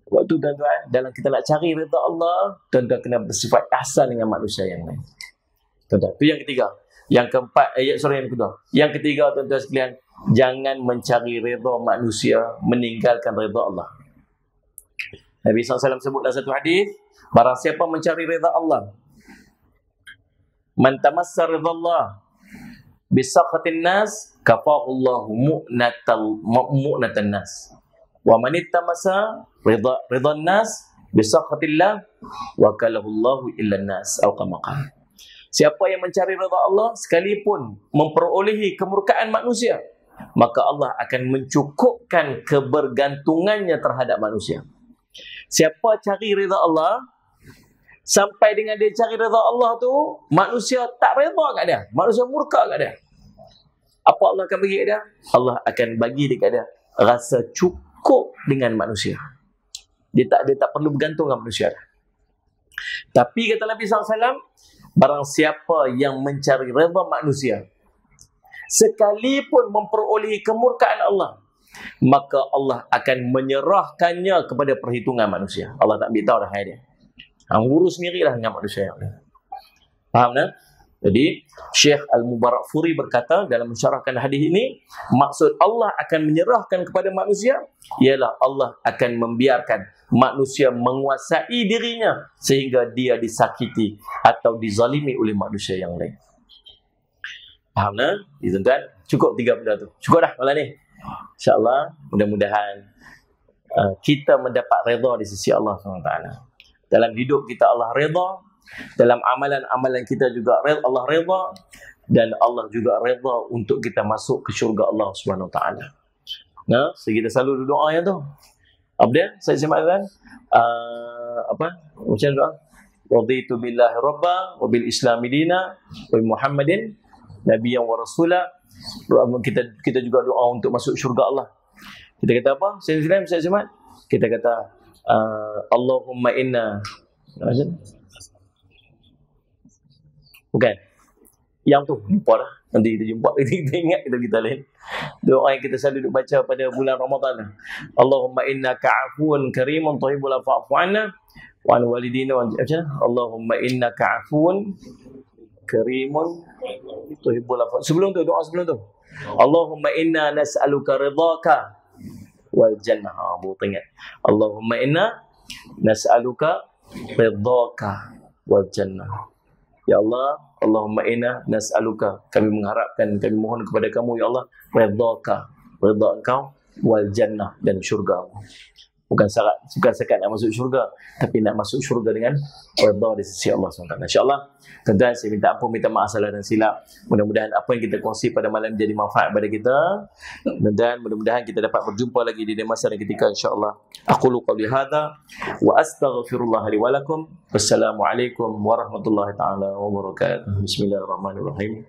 Waktu tuan-tuan, dalam kita nak cari redha Allah, tuan-tuan kena bersifat ihsan dengan manusia yang lain. Tuan-tuan, itu yang ketiga. Yang keempat, yang kedua. Yang ketiga, tuan-tuan sekalian, jangan mencari redha manusia, meninggalkan redha Allah. Nabi SAW sebut dalam satu hadis, barang siapa mencari redha Allah, man tamassa redha Allah bisakhatin nas, kafahullahu mu'natan nas. Wa man ittamasa ridhan nas bisakhatillah, wakalahullahu illan nas, atau kama qala. Siapa yang mencari redha Allah sekalipun memperolehi kemurkaan manusia, maka Allah akan mencukupkan kebergantungannya terhadap manusia. Siapa cari redha Allah, sampai dengan dia cari redha Allah tu, manusia tak redha kat dia, manusia murka kat dia, apa Allah akan bagi kat dia? Allah akan bagi dekat dia rasa cukup dengan manusia. Dia tak perlu bergantung dengan manusia. Tapi kata Nabi SAW, barang siapa yang mencari redha manusia, sekalipun memperolehi kemurkaan Allah, maka Allah akan menyerahkannya kepada perhitungan manusia. Allah tak beritahu dah dia. Urus sendirilah dengan manusia yang lain. Faham tak? Jadi Syekh Al-Mubarakfuri berkata dalam mensyarahkan hadis ini, maksud Allah akan menyerahkan kepada manusia ialah Allah akan membiarkan manusia menguasai dirinya sehingga dia disakiti atau dizalimi oleh manusia yang lain. Faham tak? Tuan-tuan, cukup 3 benda tu. Cukup dah malam ni. InsyaAllah, mudah-mudahan kita mendapat redha di sisi Allah SWT. Dalam hidup kita Allah redha, dalam amalan-amalan kita juga Allah redha, dan Allah juga redha untuk kita masuk ke syurga Allah SWT. Nah, so kita selalu doa yang tu. Apa dia? Saya semakkan macam doa. Raditu billahi rabba wa bil islami dina wa Muhammadin nabiyyan wa rasula. Kita juga doa untuk masuk syurga Allah. Kita kata apa? Saya semak. Kita kata Allahumma inna, bukan yang tu, lupa dah. Nanti kita jumpa, kita ingat, kita lain. Doa yang kita selalu duk baca pada bulan Ramadan. Allahumma innaka afuun karimun tuhibbul afwa fa'fu 'anna wa an walidina wa Allahumma innaka afuun karimun tuhibbul afwa. Sebelum tu, doa sebelum tu. Allahumma inna nas'aluka ridhaka wal jannah. Baru ingat. Allahumma inna nas'aluka ridhaka wal jannah. Ya Allah, Allahumma inna nas'aluka, kami mengharapkan, kami mohon kepada kamu ya Allah, ridhaka, ridha engkau, wal jannah, dan syurga. Bukan sekat nak masuk syurga, tapi nak masuk syurga dengan redha di sisi Allah SWT. InsyaAllah, tuan-tuan, saya minta ampun, minta maaf salah dan silap. Mudah-mudahan apa yang kita kongsi pada malam jadi manfaat pada kita. Dan mudah-mudahan kita dapat berjumpa lagi di masa dan ketika, insyaAllah. Aqulu qawli hadha wa astaghfirullah li wa lakum. Wassalamualaikum warahmatullahi ta'ala wabarakatuh. Bismillahirrahmanirrahim.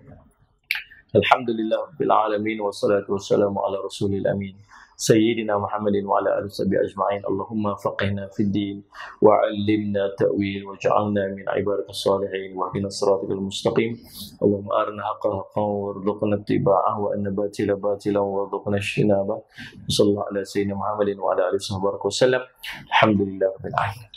Alhamdulillah rabbil alamin, wassalatu wassalamu ala rasulil amin, Sayyidina Muhammadin wa ala alihi washabihi ajma'in. Allahumma faqihna fid din wa 'allimna ta'wil wa ja'alna min ibadikas salihin wa hdina siratal mustaqim. Allahumma arina haqqa haqqan warzuqna ittiba'ah wa anna batila batilan warzuqna ijtinabah. Sallallahu ala sayyidina Muhammadin wa ala alihi wasallam. Alhamdulillah rabbil alamin.